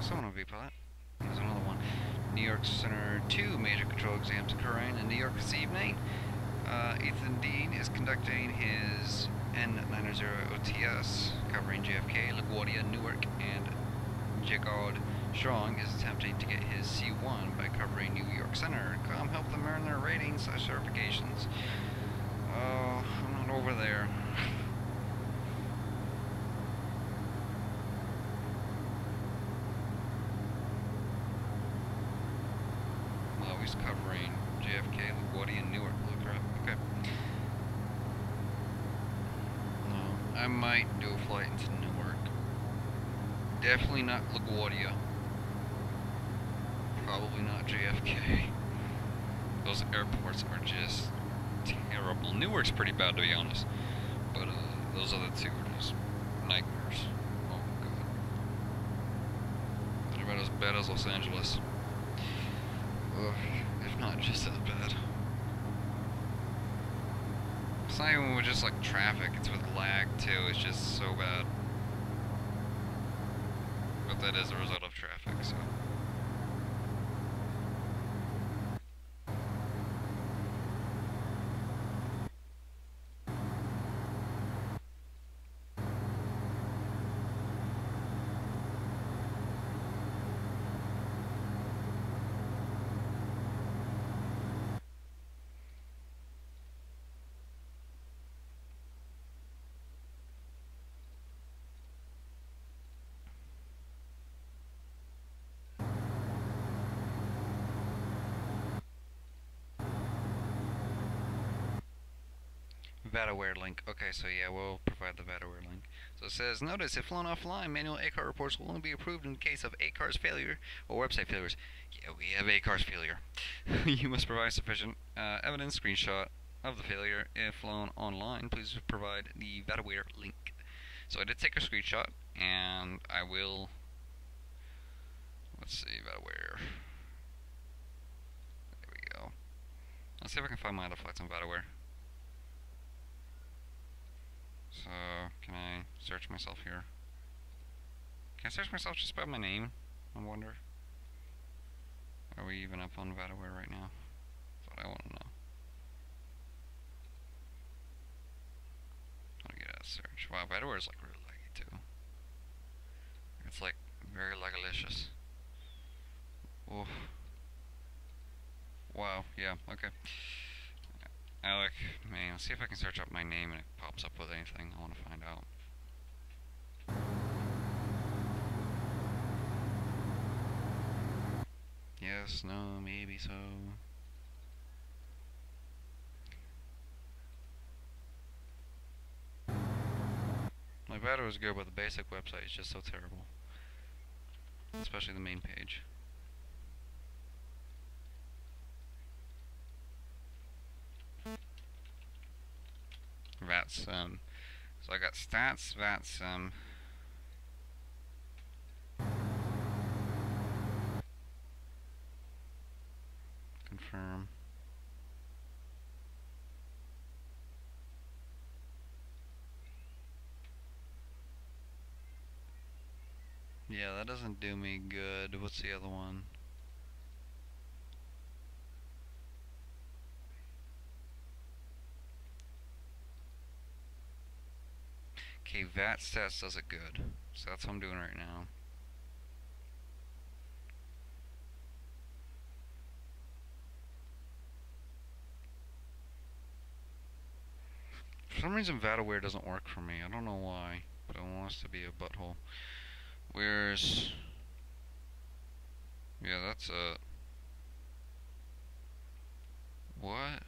someone will be pilot. Here's another one. New York Center, 2 major control exams occurring in New York this evening. Ethan Dean is conducting his ANE9096 OTS, covering JFK, LaGuardia, Newark, and Jagged Strong is attempting to get his C1 by covering New York Center. Come help them earn their ratings / certifications. Oh, I'm not over there. Well, he's covering JFK, LaGuardia, and Newark. Look right. Okay. No, I might do a flight into Newark. Definitely not LaGuardia. Probably not JFK. Those airports are just terrible. Newark's pretty bad, to be honest. But those other two are just nightmares. Oh god. They're about as bad as Los Angeles. Ugh, if not just as bad. It's not even with just like traffic, it's with lag too. It's just so bad. But that is a result of traffic, so. VATaware link. Okay, so yeah, we'll provide the VATaware link. So it says, notice, if flown offline, manual ACAR reports will only be approved in case of ACAR's failure or website failures. Yeah, we have ACAR's failure. You must provide sufficient evidence, screenshot of the failure. If flown online, please provide the VATaware link. So I did take a screenshot, and I will, let's see, VATaware. There we go. Let's see if I can find my other flights on VATaware. So, can I search myself here? Can I search myself just by my name? I wonder. Are we even up on VATaware right now? That's what I want to know. How to get out of search. Wow, VATaware is like really laggy too. It's like very lagalicious. Oof. Wow, yeah, okay. Alec, man, let's see if I can search up my name and it pops up with anything I want to find out. Yes, no, maybe so. My battery was good, but the basic website is just so terrible. Especially the main page. VATSIM. So I got stats, VATSIM. Confirm. Yeah, that doesn't do me good. What's the other one? Okay, VAT stats does it good. So that's what I'm doing right now. For some reason VATaware doesn't work for me. I don't know why, but it wants to be a butthole. Where's... Yeah, that's a... What?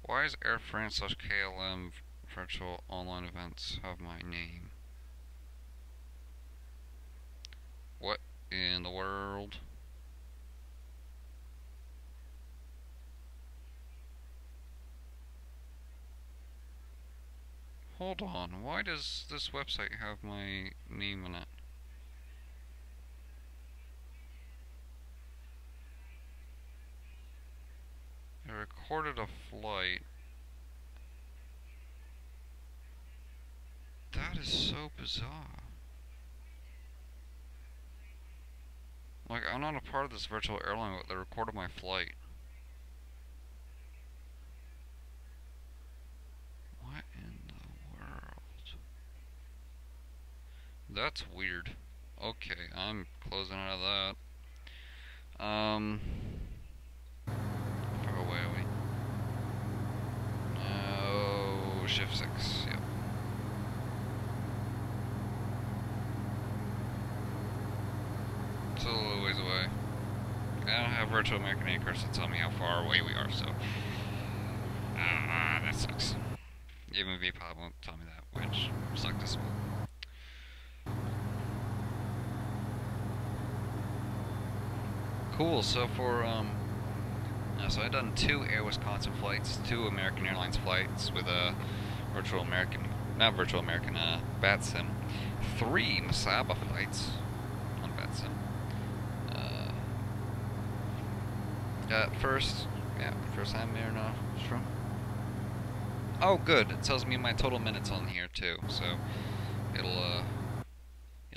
Why is Air France / KLM virtual online events have my name? What in the world? Hold on, why does this website have my name in it? I recorded a flight. That is so bizarre. Like, I'm not a part of this virtual airline, but they recorded my flight. What in the world? That's weird. Okay, I'm closing out of that. How far away are we? No, shift 6, yep. Still a little ways away. I don't have virtual American anchors to tell me how far away we are, so... that sucks. Even VPod won't tell me that, which sucked as well. Cool, so for, so I've done 2 Air Wisconsin flights, 2 American Airlines flights with a virtual American, not virtual American, BATSIM, 3 Masaba flights on BATSIM. First time here in Nostrum. Oh, good. It tells me my total minutes on here too, so it'll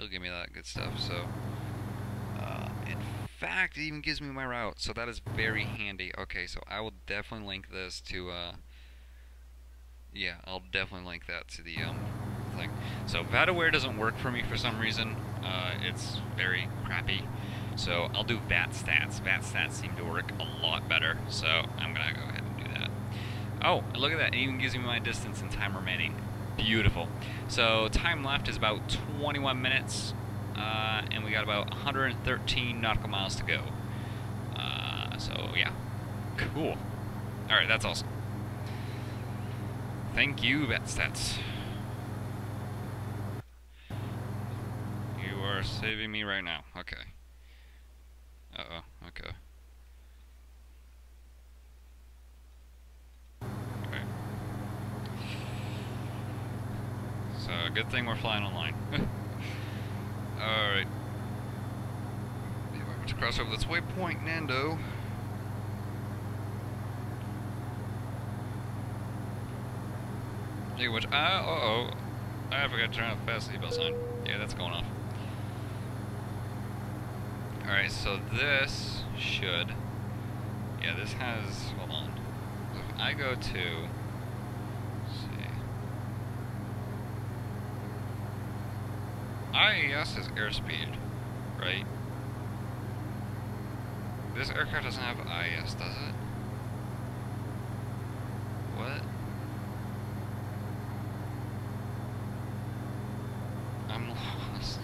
give me that good stuff. So, in fact, it even gives me my route, so that is very handy. Okay, so I will definitely link this to yeah, I'll definitely link that to the thing. So VATaware doesn't work for me for some reason. It's very crappy. So I'll do VAT stats. VAT stats seem to work a lot better, so I'm gonna go ahead and do that. Oh, look at that, it even gives me my distance and time remaining. Beautiful. So time left is about 21 minutes, and we got about 113 nautical miles to go. So yeah, cool. Alright, that's awesome. Thank you, VAT stats. You are saving me right now, okay. Uh-oh, okay. Okay. So, good thing we're flying online. Alright. We're to cross over this waypoint, Nando. Yeah, which, uh-oh. I forgot to turn off the fast seatbelt sign. Yeah, that's going off. Alright, so this should... Yeah, this has... Hold on. If I go to... Let's see... IAS is airspeed, right? This aircraft doesn't have IAS, does it? What? I'm lost.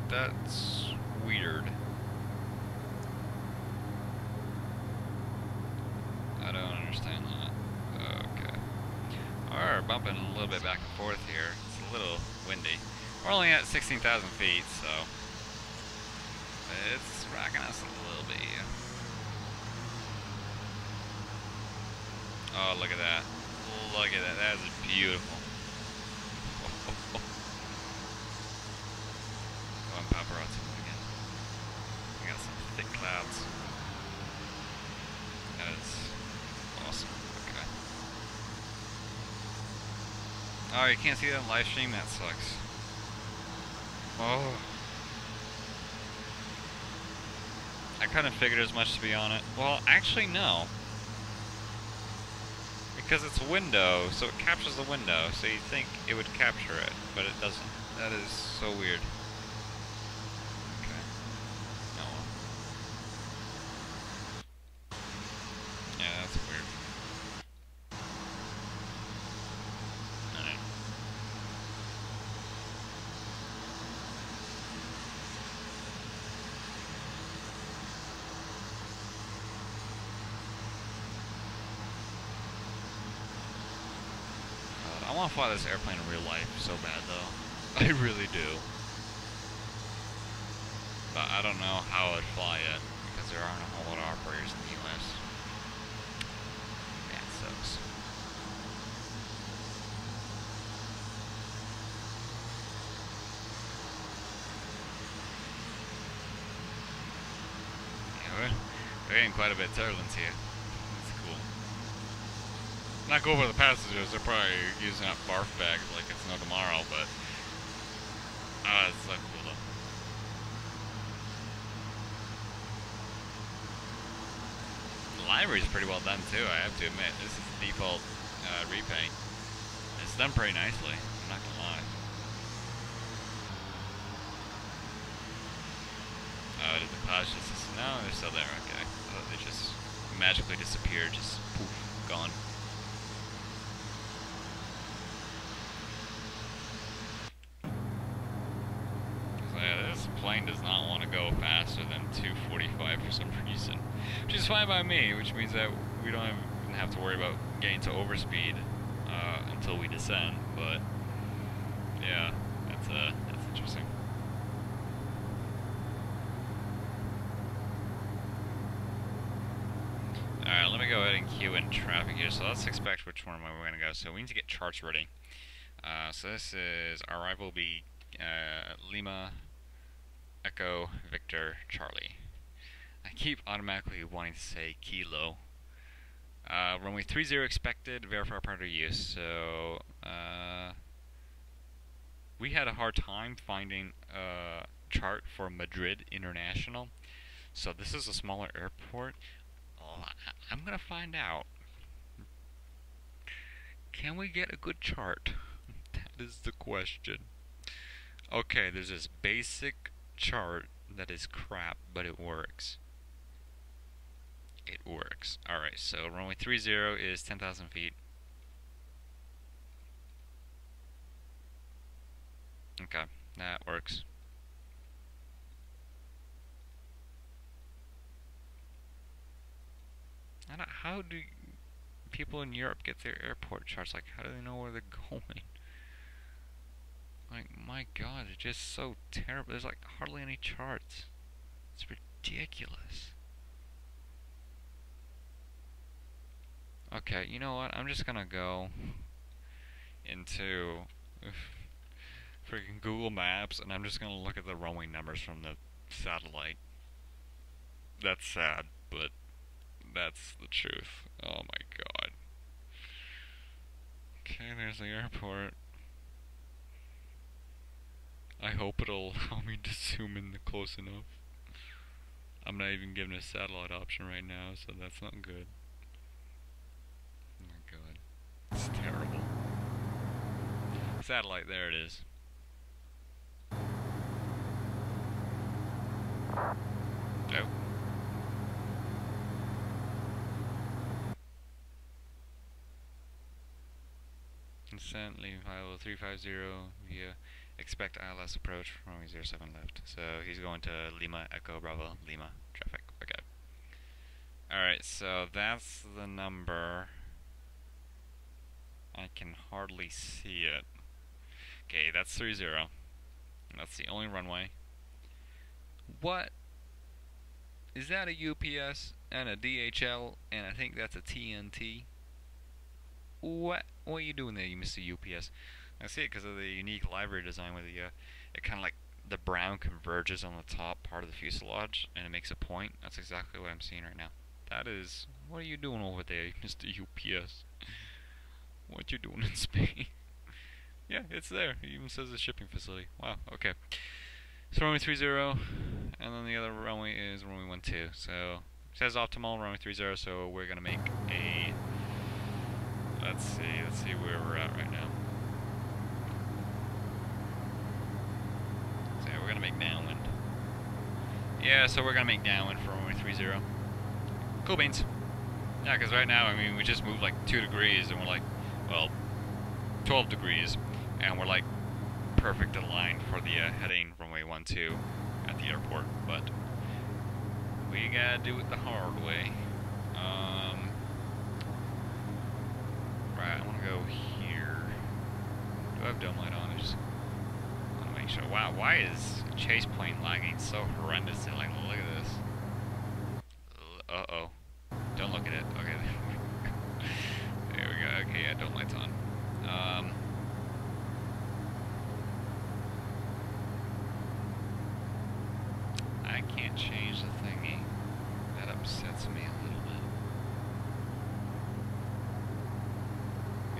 That's weird. I don't understand that. Okay. We're bumping a little bit back and forth here. It's a little windy. We're only at 16,000 feet, so it's rocking us a little bit. Oh, look at that. Look at that. That is beautiful. Going paparazzi again. We got some thick clouds. That is awesome. Okay. Oh, you can't see that on live stream? That sucks. Oh. I kind of figured as much, to be honest. Well, actually, no. Because it's a window, so it captures the window, so you'd think it would capture it, but it doesn't. That is so weird. Okay. No. Yeah, that's weird. Alright. I want to fly this airplane in real life so bad, though. I really do. But I don't know how I'd fly it, because there aren't a whole lot of operators in the US. That sucks. Yeah, we're getting quite a bit of turbulence here. Not cool for the passengers, they're probably using up barf bags like it's no tomorrow, but Oh, that's so cool though. The library's pretty well done too, I have to admit. This is the default repaint. It's done pretty nicely, I'm not gonna lie. Oh, did the pods just... No, they're still there, okay. Oh, they just magically disappeared, just poof, gone. So yeah, this plane does not want to go faster than 245 for some reason. Which is fine by me, which means that we don't even have to worry about getting to overspeed until we descend, but yeah, that's interesting. Alright, let me go ahead and queue in traffic here. So let's expect which one we're going to go. So we need to get charts ready. So this is, our arrival will be Lima, Echo, Victor, Charlie. I keep automatically wanting to say Kilo. Runway 30 expected, verify prior use. So we had a hard time finding a chart for Madrid International. So this is a smaller airport. I'm gonna find out. Can we get a good chart? That is the question. Okay, there's this basic chart that is crap, but it works. It works. Alright, so runway 30 is 10,000 feet. Okay, that works. How do people in Europe get their airport charts? Like, how do they know where they're going? Like, my God, it's just so terrible. There's like hardly any charts. It's ridiculous. Okay, you know what? I'm just gonna go into freaking Google Maps and I'm just gonna look at the runway numbers from the satellite. That's sad, but that's the truth. Oh my God. Okay, there's the airport. I hope it'll allow me to zoom in close enough. I'm not even given a satellite option right now, so that's not good. Oh my God. It's terrible. Satellite, there it is. Oh. Consent, leaving file 350 via expect ILS approach, runway 07 left. So he's going to Lima, Echo, Bravo, Lima, traffic. Okay. Alright, so that's the number. I can hardly see it. Okay, that's 30. That's the only runway. What? Is that a UPS and a DHL and I think that's a TNT? What are you doing there, you Mr. UPS? I see it because of the unique library design where the it kind of like the brown converges on the top part of the fuselage and it makes a point. That's exactly what I'm seeing right now. That is, what are you doing over there, Mr. UPS? What you doing in Spain? Yeah, it's there. It even says the shipping facility. Wow, okay. So runway 30, and then the other runway is runway 12. So it says optimal runway 30, so we're gonna make a, let's see where we're at right now. So we're gonna make downwind. Yeah, so we're gonna make downwind for runway 30. Cool beans. Yeah, because right now, I mean, we just moved like 2 degrees, and we're like, well, 12 degrees, and we're like perfect aligned for the heading runway 12 at the airport, but we gotta do it the hard way. Right, I wanna go here. Do I have dome light on? I just wanna make sure. Wow, why is chase plane lagging so horrendously? Like, look at this. Uh-oh. Don't look at it. Okay. There we go. Okay, yeah, dome light's on. I can't change the thingy. That upsets me a little bit.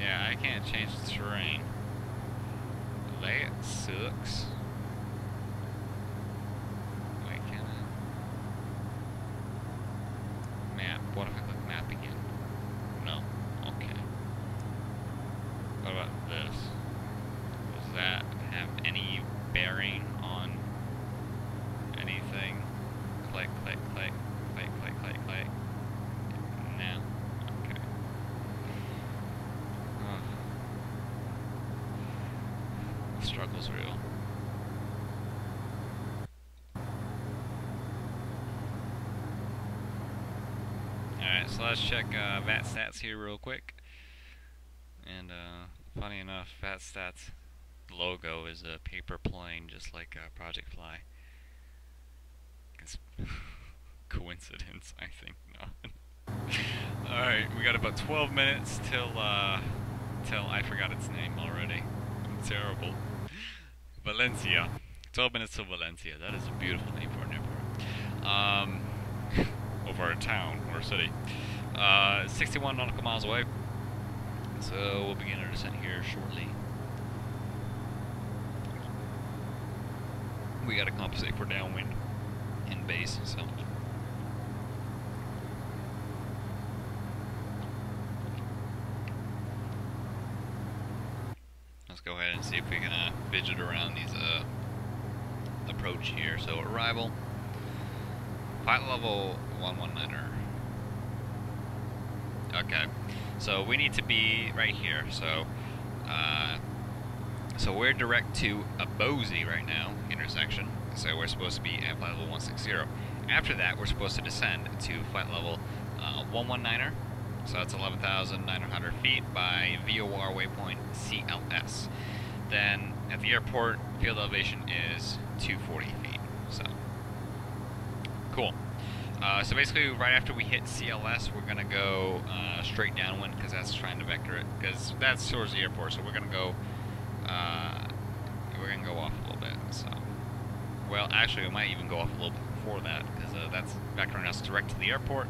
Yeah, I can't change the terrain. That sucks. struggle's real. Alright, so let's check VAT stats here real quick. And funny enough, VAT stats logo is a paper plane, just like Project Fly. It's coincidence, I think not. Alright, we got about 12 minutes till I forgot its name already. I'm terrible. Valencia. 12 minutes till Valencia. That is a beautiful name for an airport. Over a town or a city. 61 nautical miles away. So we'll begin our descent here shortly. We gotta compensate for downwind in base, so. Let's go ahead and see if we can fidget around these approach here. So arrival, flight level 119er. Okay, so we need to be right here. So so we're direct to a Boise right now intersection. So we're supposed to be at flight level 160. After that, we're supposed to descend to flight level 119er. So that's 11,900 feet by VOR waypoint CLS. Then at the airport, field elevation is 240 feet. So cool. So basically, right after we hit CLS, we're gonna go straight downwind because that's trying to vector it. Because that's towards the airport, so we're gonna go off a little bit. So, well, actually, we might even go off a little bit before that because that's vectoring us direct to the airport.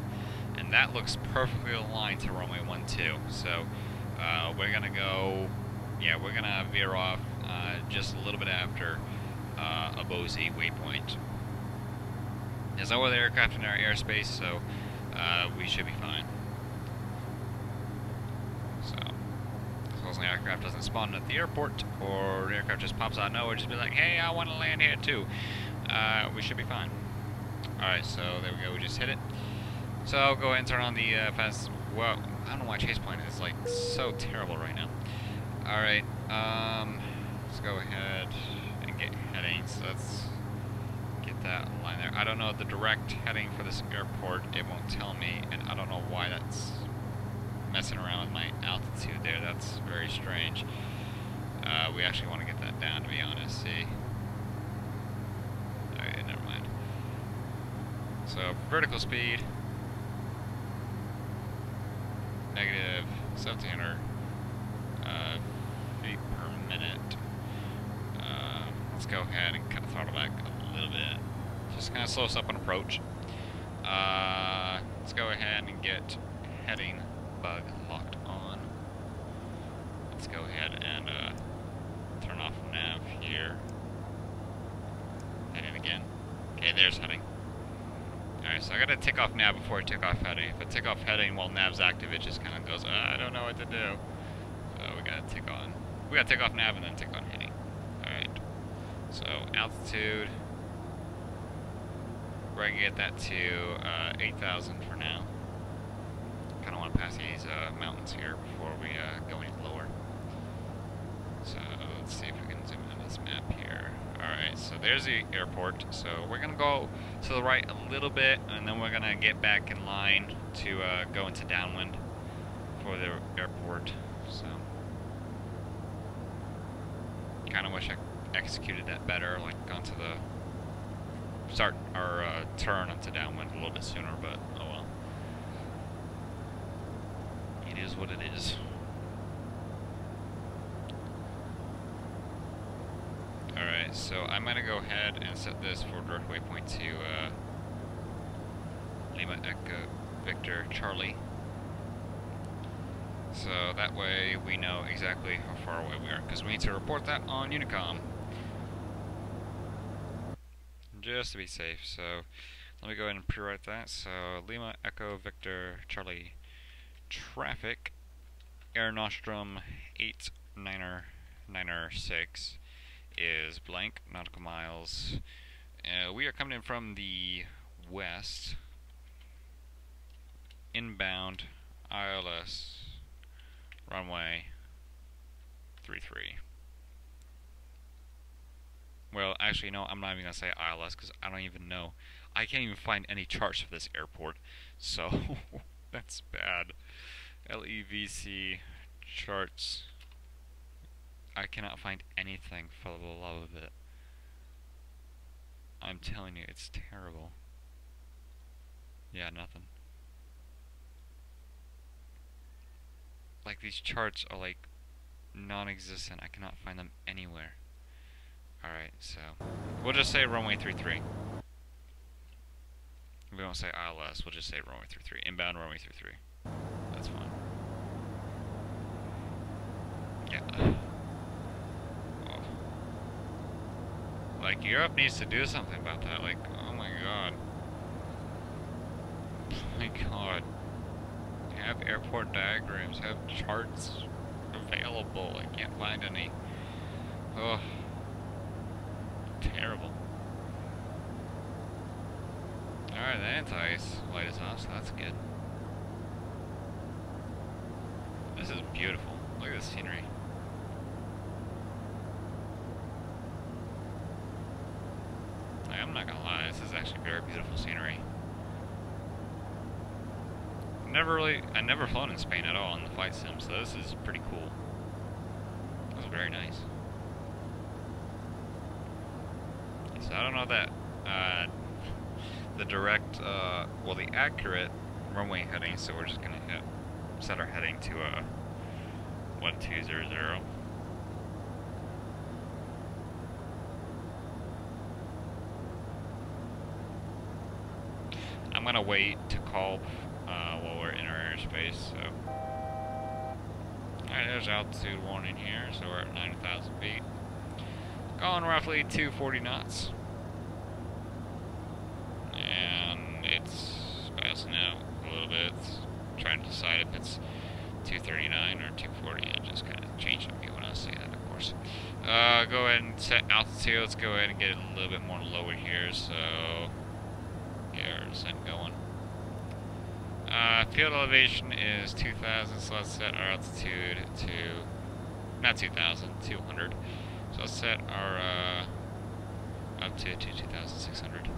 And that looks perfectly aligned to runway 12. So we're gonna go, yeah, we're gonna veer off just a little bit after a Boise waypoint. There's no other aircraft in our airspace, so we should be fine. So as long as the aircraft doesn't spawn at the airport, or the aircraft just pops out of nowhere, just be like, hey, I want to land here too. We should be fine. Alright, so there we go, we just hit it. So I'll go ahead and turn on the fast. Well, I don't know why chase plane is like so terrible right now. Alright, let's go ahead and get heading. So let's get that line there. I don't know the direct heading for this airport. It won't tell me, and I don't know why that's messing around with my altitude there. That's very strange. We actually want to get that down, to be honest. See. Alright, never mind. So vertical speed. Negative 1,700 feet per minute. Let's go ahead and cut the throttle back a little bit. Just kind of slow us up on approach. Let's go ahead and get heading bug locked on. Let's go ahead and turn off nav here. Heading again. Okay, there's heading. Alright, so I gotta take off nav before I take off heading. If I take off heading while nav's active, it just kinda goes, I don't know what to do. So we gotta take off nav and then take on heading. Alright. So altitude. We're gonna get that to 8,000 for now. Kinda wanna pass these mountains here before we go any lower. So let's see if we can zoom in on this map here. Alright, so there's the airport. So we're gonna go to the right a little bit, and then we're gonna get back in line to go into downwind for the airport. So kinda wish I executed that better, like gone to the start or turn onto downwind a little bit sooner, but oh well. It is what it is. Alright, so I'm going to go ahead and set this for direct waypoint to Lima Echo Victor Charlie. So that way we know exactly how far away we are, because we need to report that on Unicom. Just to be safe, so let me go ahead and pre-write that. So Lima Echo Victor Charlie traffic, Air Nostrum 8996 is blank nautical miles. We are coming in from the west, inbound ILS runway 33. Well, actually, no, I'm not even going to say ILS because I don't even know. I can't even find any charts for this airport, so that's bad. LEVC charts. I cannot find anything for the love of it. I'm telling you, it's terrible. Yeah, nothing. Like, these charts are like non-existent. I cannot find them anywhere. Alright, so we'll just say runway 33. We won't say ILS, we'll just say runway 33. Inbound runway 33. That's fine. Yeah. Oh. Like, Europe needs to do something about that. Like, oh my god. Oh my god. Have airport diagrams, have charts available. I can't find any. Oh. Terrible. Alright, the anti-ice light is off, so that's good. This is beautiful. Look at the scenery. Like, I'm not gonna lie, this is actually very beautiful scenery. I never flown in Spain at all in the flight sim, so this is pretty cool. This is very nice. So I don't know that the direct, well, the accurate runway heading. So we're just gonna set our heading to 1200. I'm gonna wait to call while we're in our airspace. So, alright, there's altitude warning here. So we're at 9,000 feet. Going roughly 240 knots. And it's passing out a little bit. It's trying to decide if it's 239 or 240. It just kind of changed on me when I say that, of course. Go ahead and set altitude. Let's go ahead and get it a little bit more lower here. So, get our descent going. Field elevation is 2,000, so let's set our altitude to, not 2,000, 200. So let's set our up to 2,600.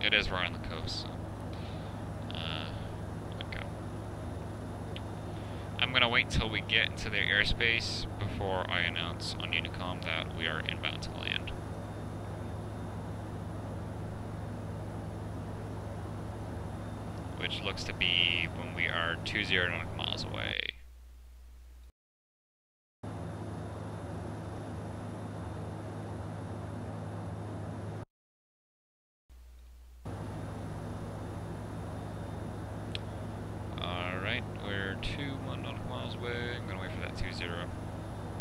It is right on the coast, so okay. I'm gonna wait till we get into their airspace before I announce on Unicom that we are inbound to land. Which looks to be when we are 20 nautical miles away. Alright, we're 21 nautical miles away. I'm gonna wait for that 20.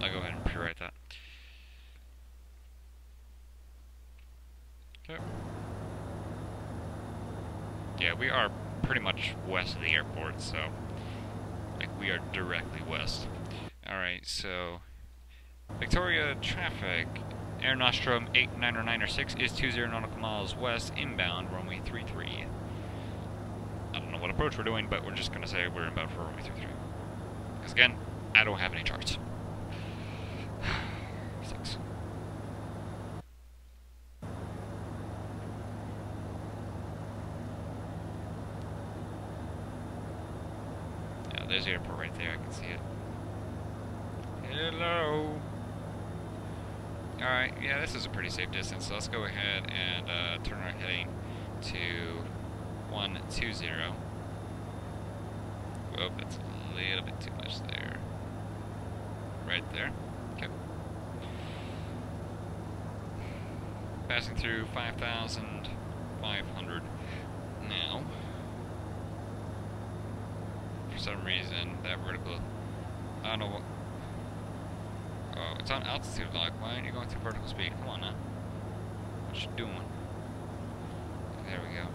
I'll go ahead and pre-write that. Okay. Yeah, we are pretty much west of the airport, so like we are directly west. Alright, so Victoria traffic, Air Nostrum 8996 is 20 nautical miles west, inbound runway 33. I don't know what approach we're doing, but we're just gonna say we're inbound for runway 33. Because again, I don't have any charts. Sucks. There's the airport right there, I can see it. Hello! Alright, yeah, this is a pretty safe distance, so let's go ahead and turn our heading to 120. Oh, that's a little bit too much there. Right there. Okay. Passing through 5,500 now. For some reason, that vertical, I don't know what, oh, it's on altitude lock. Why aren't you going through vertical speed? Come on now. What you doing? There we go.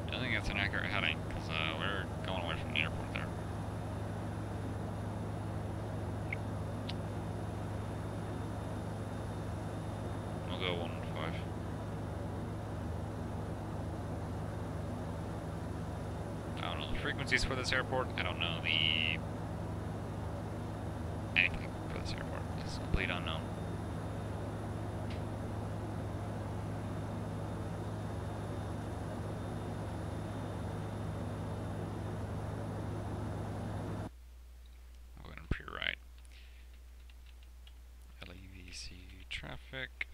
I don't think that's an accurate heading, because we're going away from the airport there. We'll go 115. frequencies for this airport. I don't know anything for this airport. It's a complete unknown. I'll go ahead and pre-write. Lemd-Levc traffic.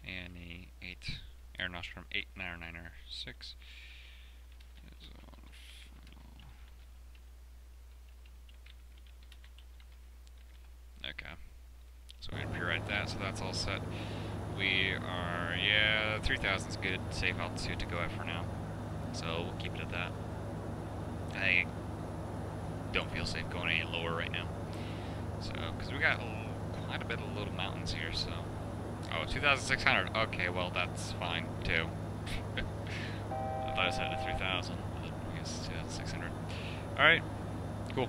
ANE8 Air Nostrum 8996. Okay, so we're gonna pre-write that, so that's all set. We are, yeah, 3000 is good, safe altitude to go at for now, so we'll keep it at that. I don't feel safe going any lower right now, so because we got quite a bit of little mountains here. So, oh, 2600. Okay, well that's fine too. I thought I said it 3000, but I guess it's 2600. All right, cool.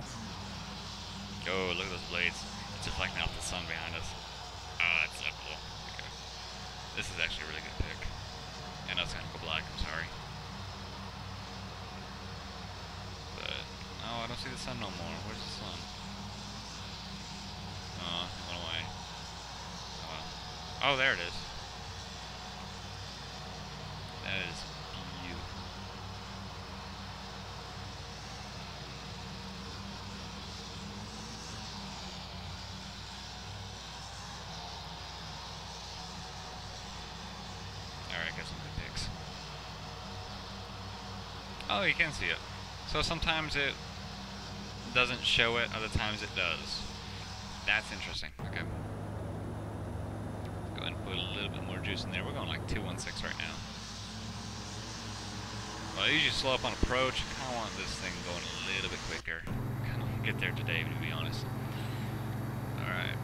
Oh, look at those blades. It's reflecting off the sun behind us. Ah, it's so cool. Okay. This is actually a really good pick. And it's gonna go black, I'm sorry. But, oh, I don't see the sun no more. Where's the sun? Oh, it went away. Oh, well. Oh, there it is. That is beautiful. Alright, got some good picks. Oh, you can see it. So sometimes it doesn't show it, other times it does. That's interesting. Okay. Go ahead and put a little bit more juice in there. We're going like 216 right now. Well, I usually slow up on approach. I kind of want this thing going a little bit quicker. Kind of get there today, to be honest. Alright.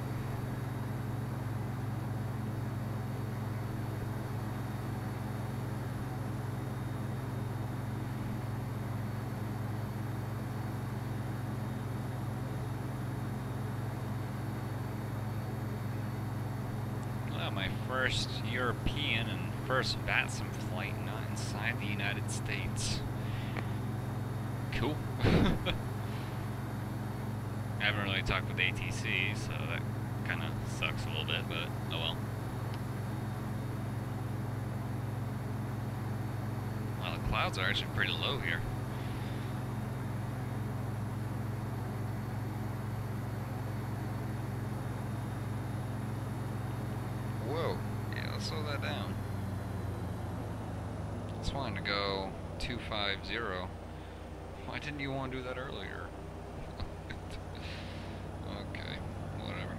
My first European and first VATSIM flight not inside the United States. Cool. I haven't really talked with ATC, so that kind of sucks a little bit, but oh well. Well, the clouds are actually pretty low here. Slow that down. It's fine to go 250. Why didn't you want to do that earlier? Okay, whatever.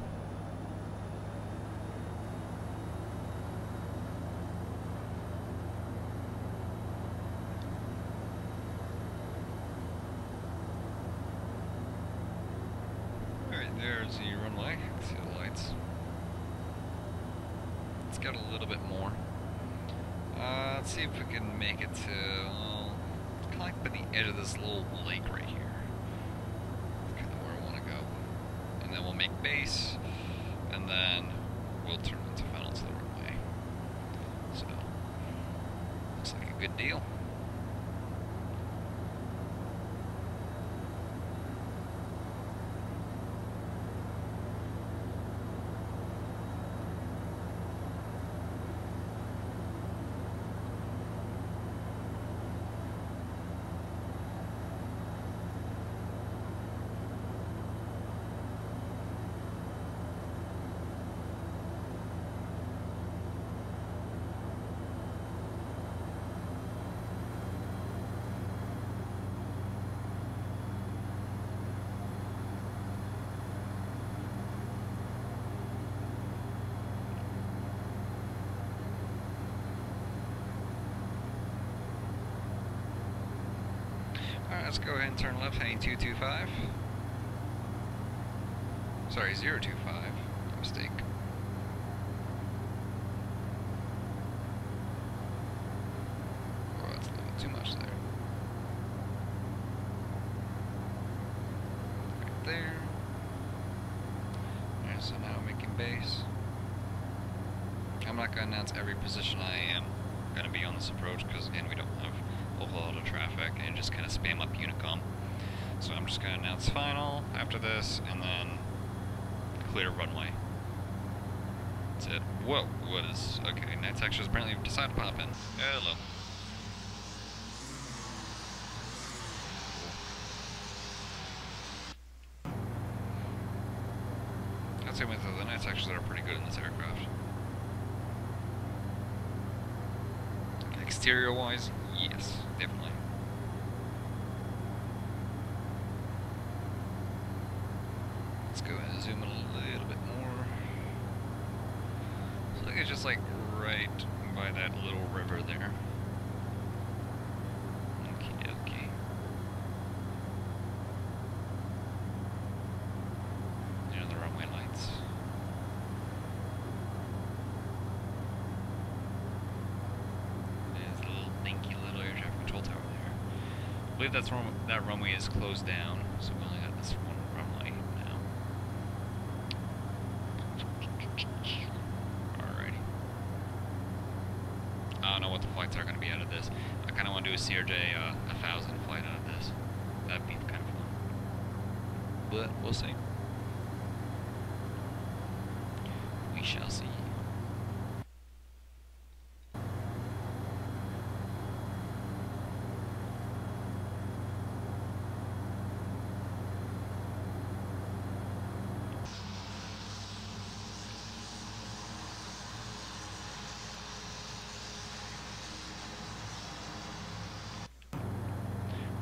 Alright, there's the runway. See the lights. Let's get a little bit more. Let's see if we can make it to, kind of like by the edge of this little lake right here. That's kind of where I want to go. And then we'll make base, and then we'll turn into final to the runway. So, looks like a good deal. Alright, let's go ahead and turn left, heading 225. Sorry, 025. Mistake. Oh, that's a little too much there. Right there. Alright, so now making base. I'm not going to announce every position I am going to be on this approach because, again, we don't have a lot of traffic and just kind of spam up Unicom. So I'm just going to announce final after this, and then clear runway. That's it. Whoa, what is... Okay, night sections apparently have decided to pop in. Hello. I'd say with the night sections are pretty good in this aircraft. Exterior-wise, yes, definitely. Let's go and zoom in a little bit more. So I think it's just like right by that little river there. Okie dokie. There are the runway lights. There's a little dinky little air traffic control tower there. I believe that runway is closed down, so we only got this one runway now. Alrighty. I don't know what the flights are going to be out of this. I kind of want to do a CRJ 1000 flight out of this. That'd be kind of fun. But we'll see. We shall see.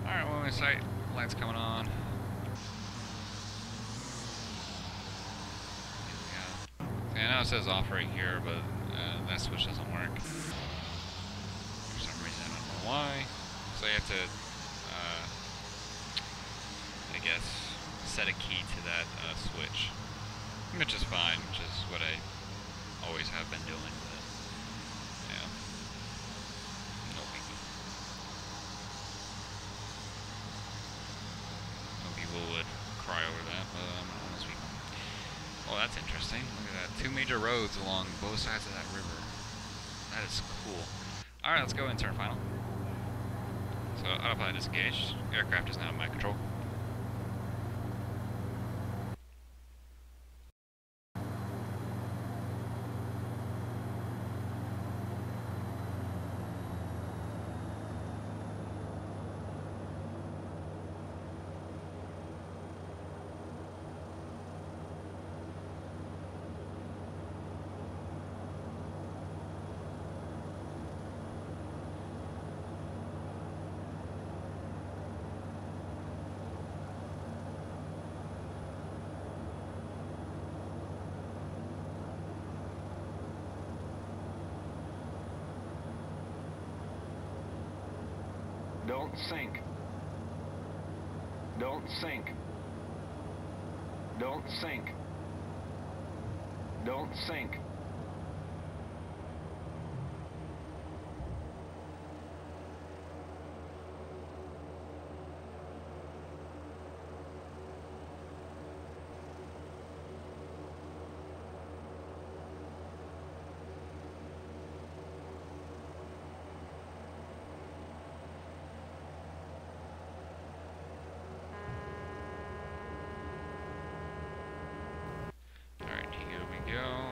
Alright, well, we sight lights coming on. See, I know it says off right here, but that switch doesn't work. For some reason, I don't know why. So you have to, I guess, set a key to that switch. Which is fine, which is what I always have been doing, but, yeah. No big deal. Some people would cry over that, but honest people. Oh, that's interesting. Look at that. 2 major roads along both sides of that river. That is cool. Alright, let's go and turn final. So, autopilot disengaged. Aircraft is now in my control. Don't sink. Don't sink. Don't sink. Don't sink.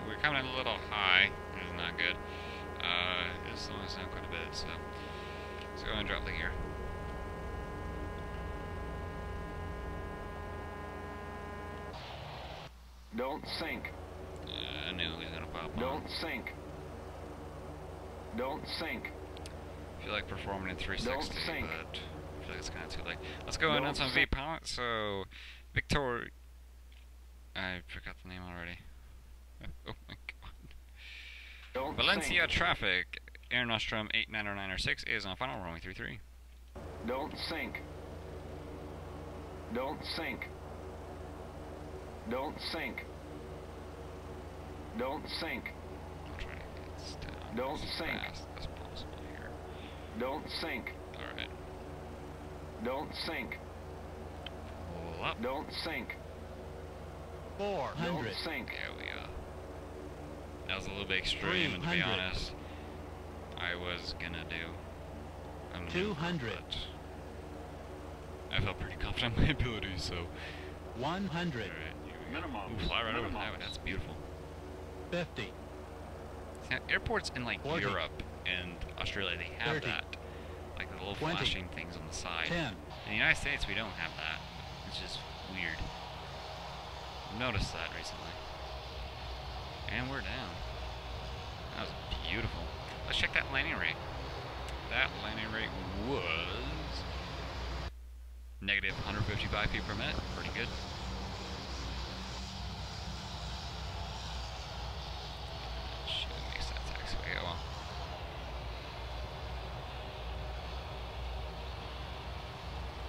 We're coming in a little high, which is not good. It's slowing us down quite a bit, so let's go and drop the gear. Don't sink. I knew he was gonna pop on. Don't sink. Don't sink. I feel like performing in 360, Don't sink. but I feel like it's kind of too late. Let's go and on some V-pilot. So, Victor... I forgot the name already. Oh my god. Don't Valencia sink. traffic. Air Nostrum 89096 is on final, runway 33. Don't sink. Don't sink. Don't sink. Don't sink. I'll try to get this down Don't as sink. fast as possible here. Don't sink. Alright. Don't sink. Pull up. Don't sink. 400. Don't sink. There we go. That was a little bit extreme, and to be 300. honest, I was gonna do I'm 200. I felt pretty confident in my abilities, so. 100. Alright, here we go. Minimum. Ooh, fly right over the Minimum. highway, that's beautiful. 50. Now, airports in like 40. Europe and Australia, they have 30. that. Like the little 20. flashing things on the side. 10. In the United States, we don't have that. It's just weird. I've noticed that recently. And we're down. That was beautiful. Let's check that landing rate. That landing rate was negative 155 feet per minute. Pretty good. Should makes that taxiway go well.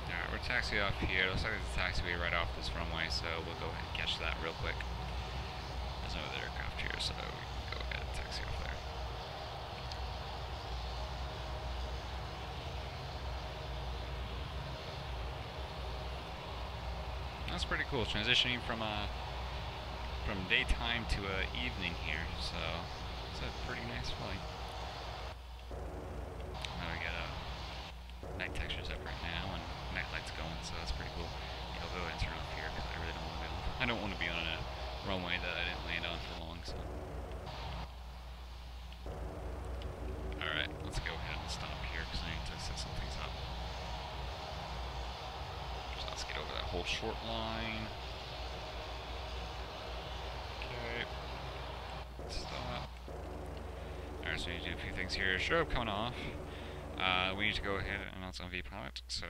Alright, we're taxiing off here. Looks like there's a taxiway right off this runway, so we'll go ahead and catch that real quick. There's no other aircraft here, so we can go ahead and taxi off there. That's pretty cool, transitioning from daytime to evening here, so it's a pretty nice flight. Now we got night textures up right now and night lights going, so that's pretty cool. Yeah, I'll go ahead and turn off here because I really don't want to be on. I don't want to be on a runway that I didn't land on for long, so. Alright, let's go ahead and stop here because I need to set some things up. So let's get over that whole short line. Okay. Stop. Alright, so we need to do a few things here. Strobe coming off. We need to go ahead and announce on VPilot, so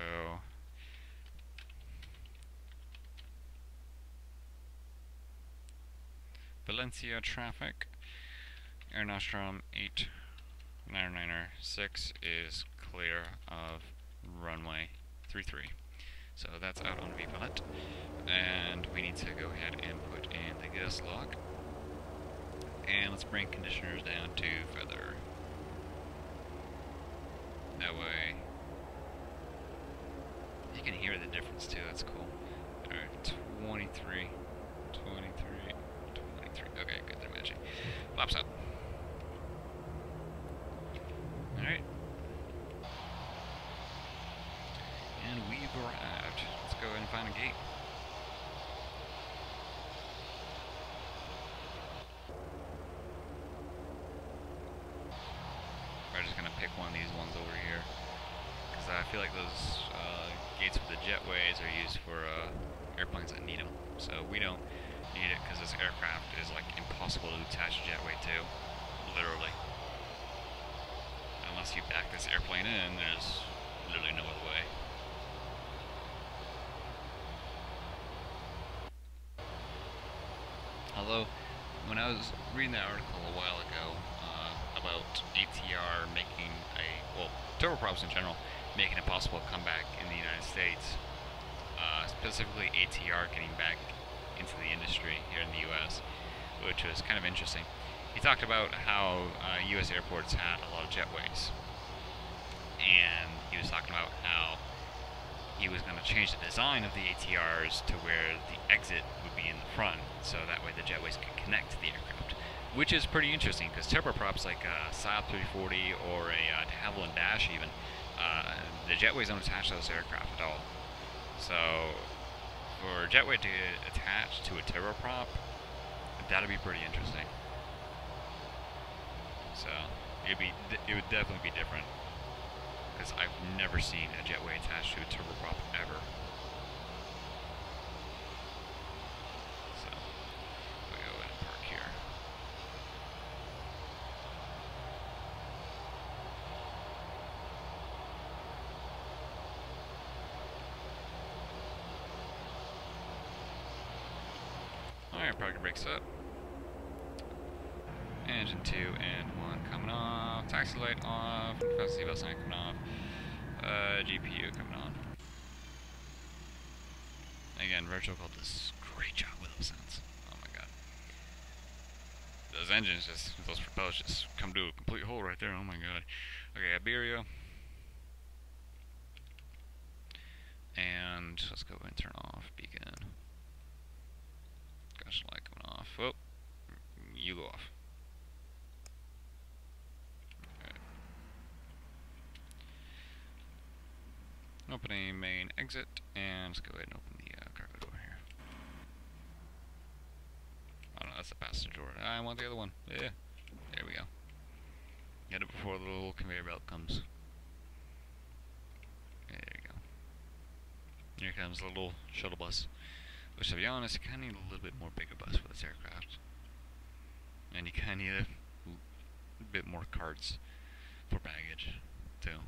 Valencia traffic, Air Nostrum 8996 is clear of runway 33. So that's out on VPilot, and we need to go ahead and put in the gas log, and let's bring conditioners down to feather. That way, you can hear the difference too, that's cool. Alright, 23. Okay, good, they're matching. Flaps up. Alright. And we've arrived. Let's go ahead and find a gate. We're just gonna pick one of these ones over here, because I feel like those gates with the jetways are used for airplanes that need them. So we don't need it because this aircraft is like impossible to attach a jetway to, literally. Unless you back this airplane in, there's literally no other way. Although, when I was reading that article a while ago about ATR making turboprops in general, making it possible to come back in the United States, specifically ATR getting back into the industry here in the US, which was kind of interesting. He talked about how US airports had a lot of jetways, and he was talking about how he was going to change the design of the ATRs to where the exit would be in the front, so that way the jetways could connect to the aircraft, which is pretty interesting because turboprops like a Saab 340 or a de Havilland Dash even, the jetways don't attach to those aircraft at all. So for a jetway to attach to a turboprop, that'd be pretty interesting. So it would definitely be different, because I've never seen a jetway attached to a turboprop ever. So we'll go ahead and park here. Alright, parking brakes up. Engine 2 and 1 coming off. Taxi light off. Fast seatbelt sign coming off. GPU coming on. Again, VirtualCol does a great job with those sounds. Oh my god. Those engines those propellers just come to a complete halt right there. Oh my god. Okay, Iberia. And let's go ahead and turn off beacon. Gosh, light coming off. Oh, you go off. opening main exit, and let's go ahead and open the cargo door here. Oh no, that's the passenger door. I want the other one. Yeah, there we go. Get it before the little conveyor belt comes. There you go. Here comes the little shuttle bus. Which, to be honest, you kind of need a little bit more bigger bus for this aircraft. And you kind of need a bit more carts for baggage, too.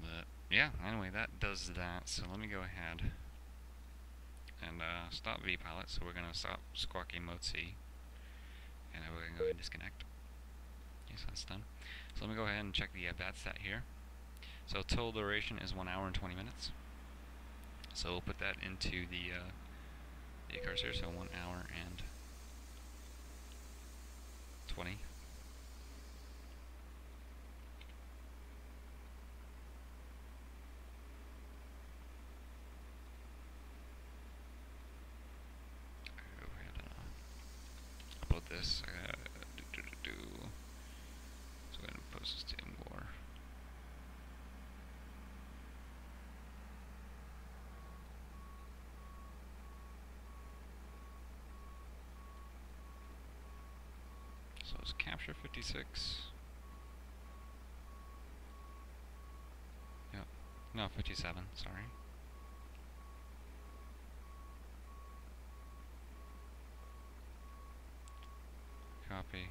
But, yeah, anyway, that does that. So let me go ahead and stop VPilot. So we're going to stop squawking mode C. And then we're going to go ahead and disconnect. Okay, so that's done. So let me go ahead and check the bat stat here. So total duration is 1 hour and 20 minutes. So we'll put that into the cursor, so 1 hour and 20. Go ahead and upload this. So go ahead and post this to War. So it's capture 56. Yep. No, 57, sorry. Copy.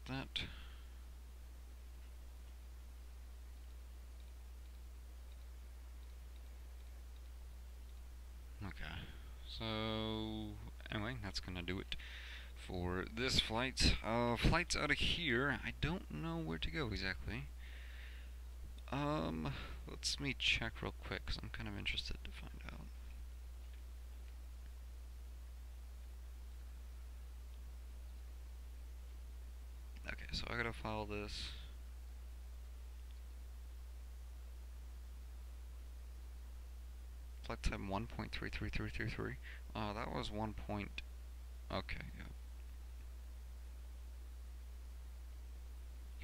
that. Okay, so anyway, that's gonna do it for this flight. Flights out of here, I don't know where to go exactly. Let's me check real quick, because I'm kind of interested to find out. Okay, so I gotta follow this. Flight time 1.33333. That was 1 point. Okay, yeah.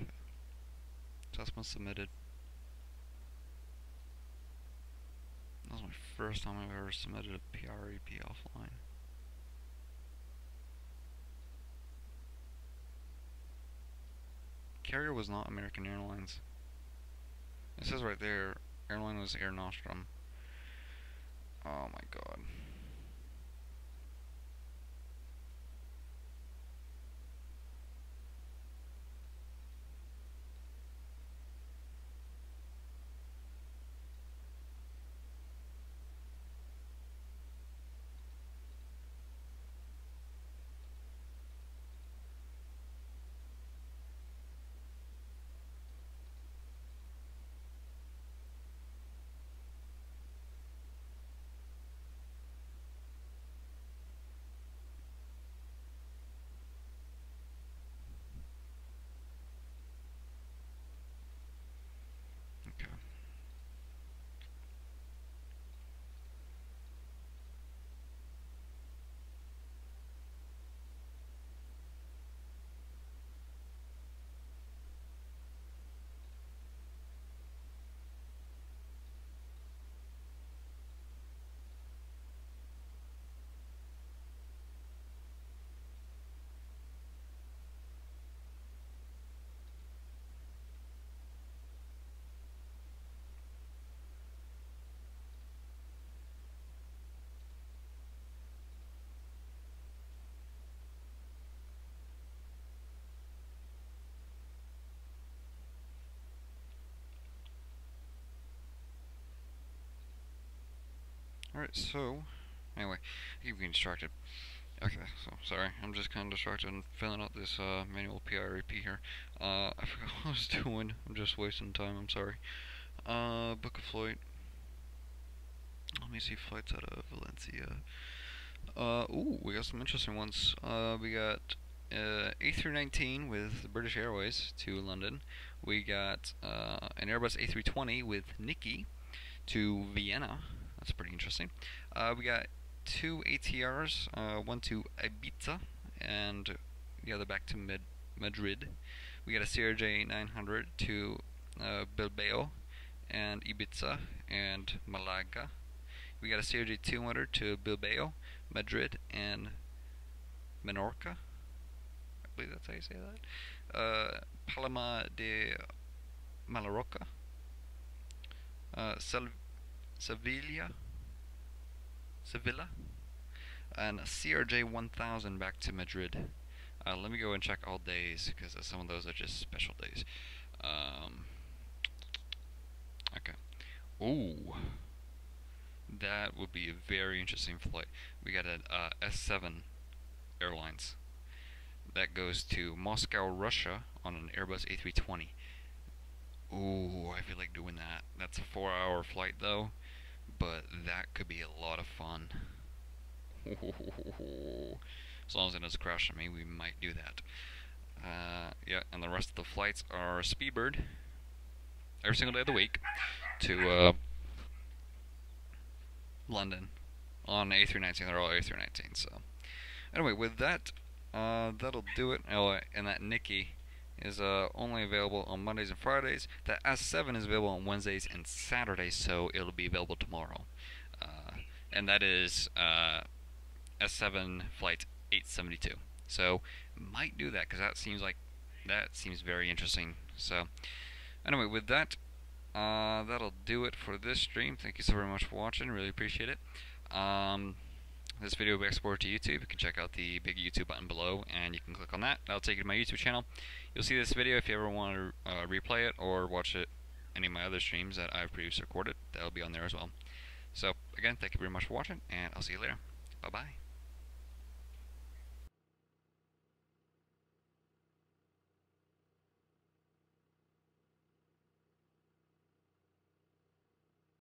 Okay. Assessment submitted. That was my first time I've ever submitted a PREP offline. Carrier was not American Airlines. It says right there, airline was Air Nostrum. Oh my god. Okay. Alright, so, anyway, I keep getting distracted. Okay, so, sorry, I'm just kind of distracted and filling out this manual PREP here. I forgot what I was doing, I'm just wasting time, I'm sorry. Book a flight. Let me see flights out of Valencia. Ooh, we got some interesting ones. We got A319 with British Airways to London. We got an Airbus A320 with Nikki to Vienna. That's pretty interesting. We got 2 ATRs, one to Ibiza and the other back to Madrid. We got a CRJ900 to Bilbao and Ibiza and Malaga. We got a CRJ200 to Bilbao, Madrid, and Menorca. I believe that's how you say that. Palma de Mallorca. Sevilla, and CRJ1000 back to Madrid. Let me go and check all days, because some of those are just special days. Okay. Ooh, that would be a very interesting flight. We got an S7 Airlines that goes to Moscow, Russia on an Airbus A320. Ooh, I feel like doing that. That's a 4-hour flight though, but that could be a lot of fun. As long as it doesn't crash on me, we might do that. Yeah, and the rest of the flights are Speedbird every single day of the week to London on A319. They're all A319. So anyway, with that, that'll do it. Oh, and that Nikki is only available on Mondays and Fridays. That S7 is available on Wednesdays and Saturdays, so it'll be available tomorrow. And that is S7 flight 872. So might do that, because that seems very interesting. So anyway, with that, that'll do it for this stream. Thank you so very much for watching. Really appreciate it. this video will be exported to YouTube. You can check out the big YouTube button below, and you can click on that. That'll take you to my YouTube channel. You'll see this video if you ever want to replay it or watch it, any of my other streams that I've previously recorded. That'll be on there as well. So, again, thank you very much for watching, and I'll see you later. Bye-bye.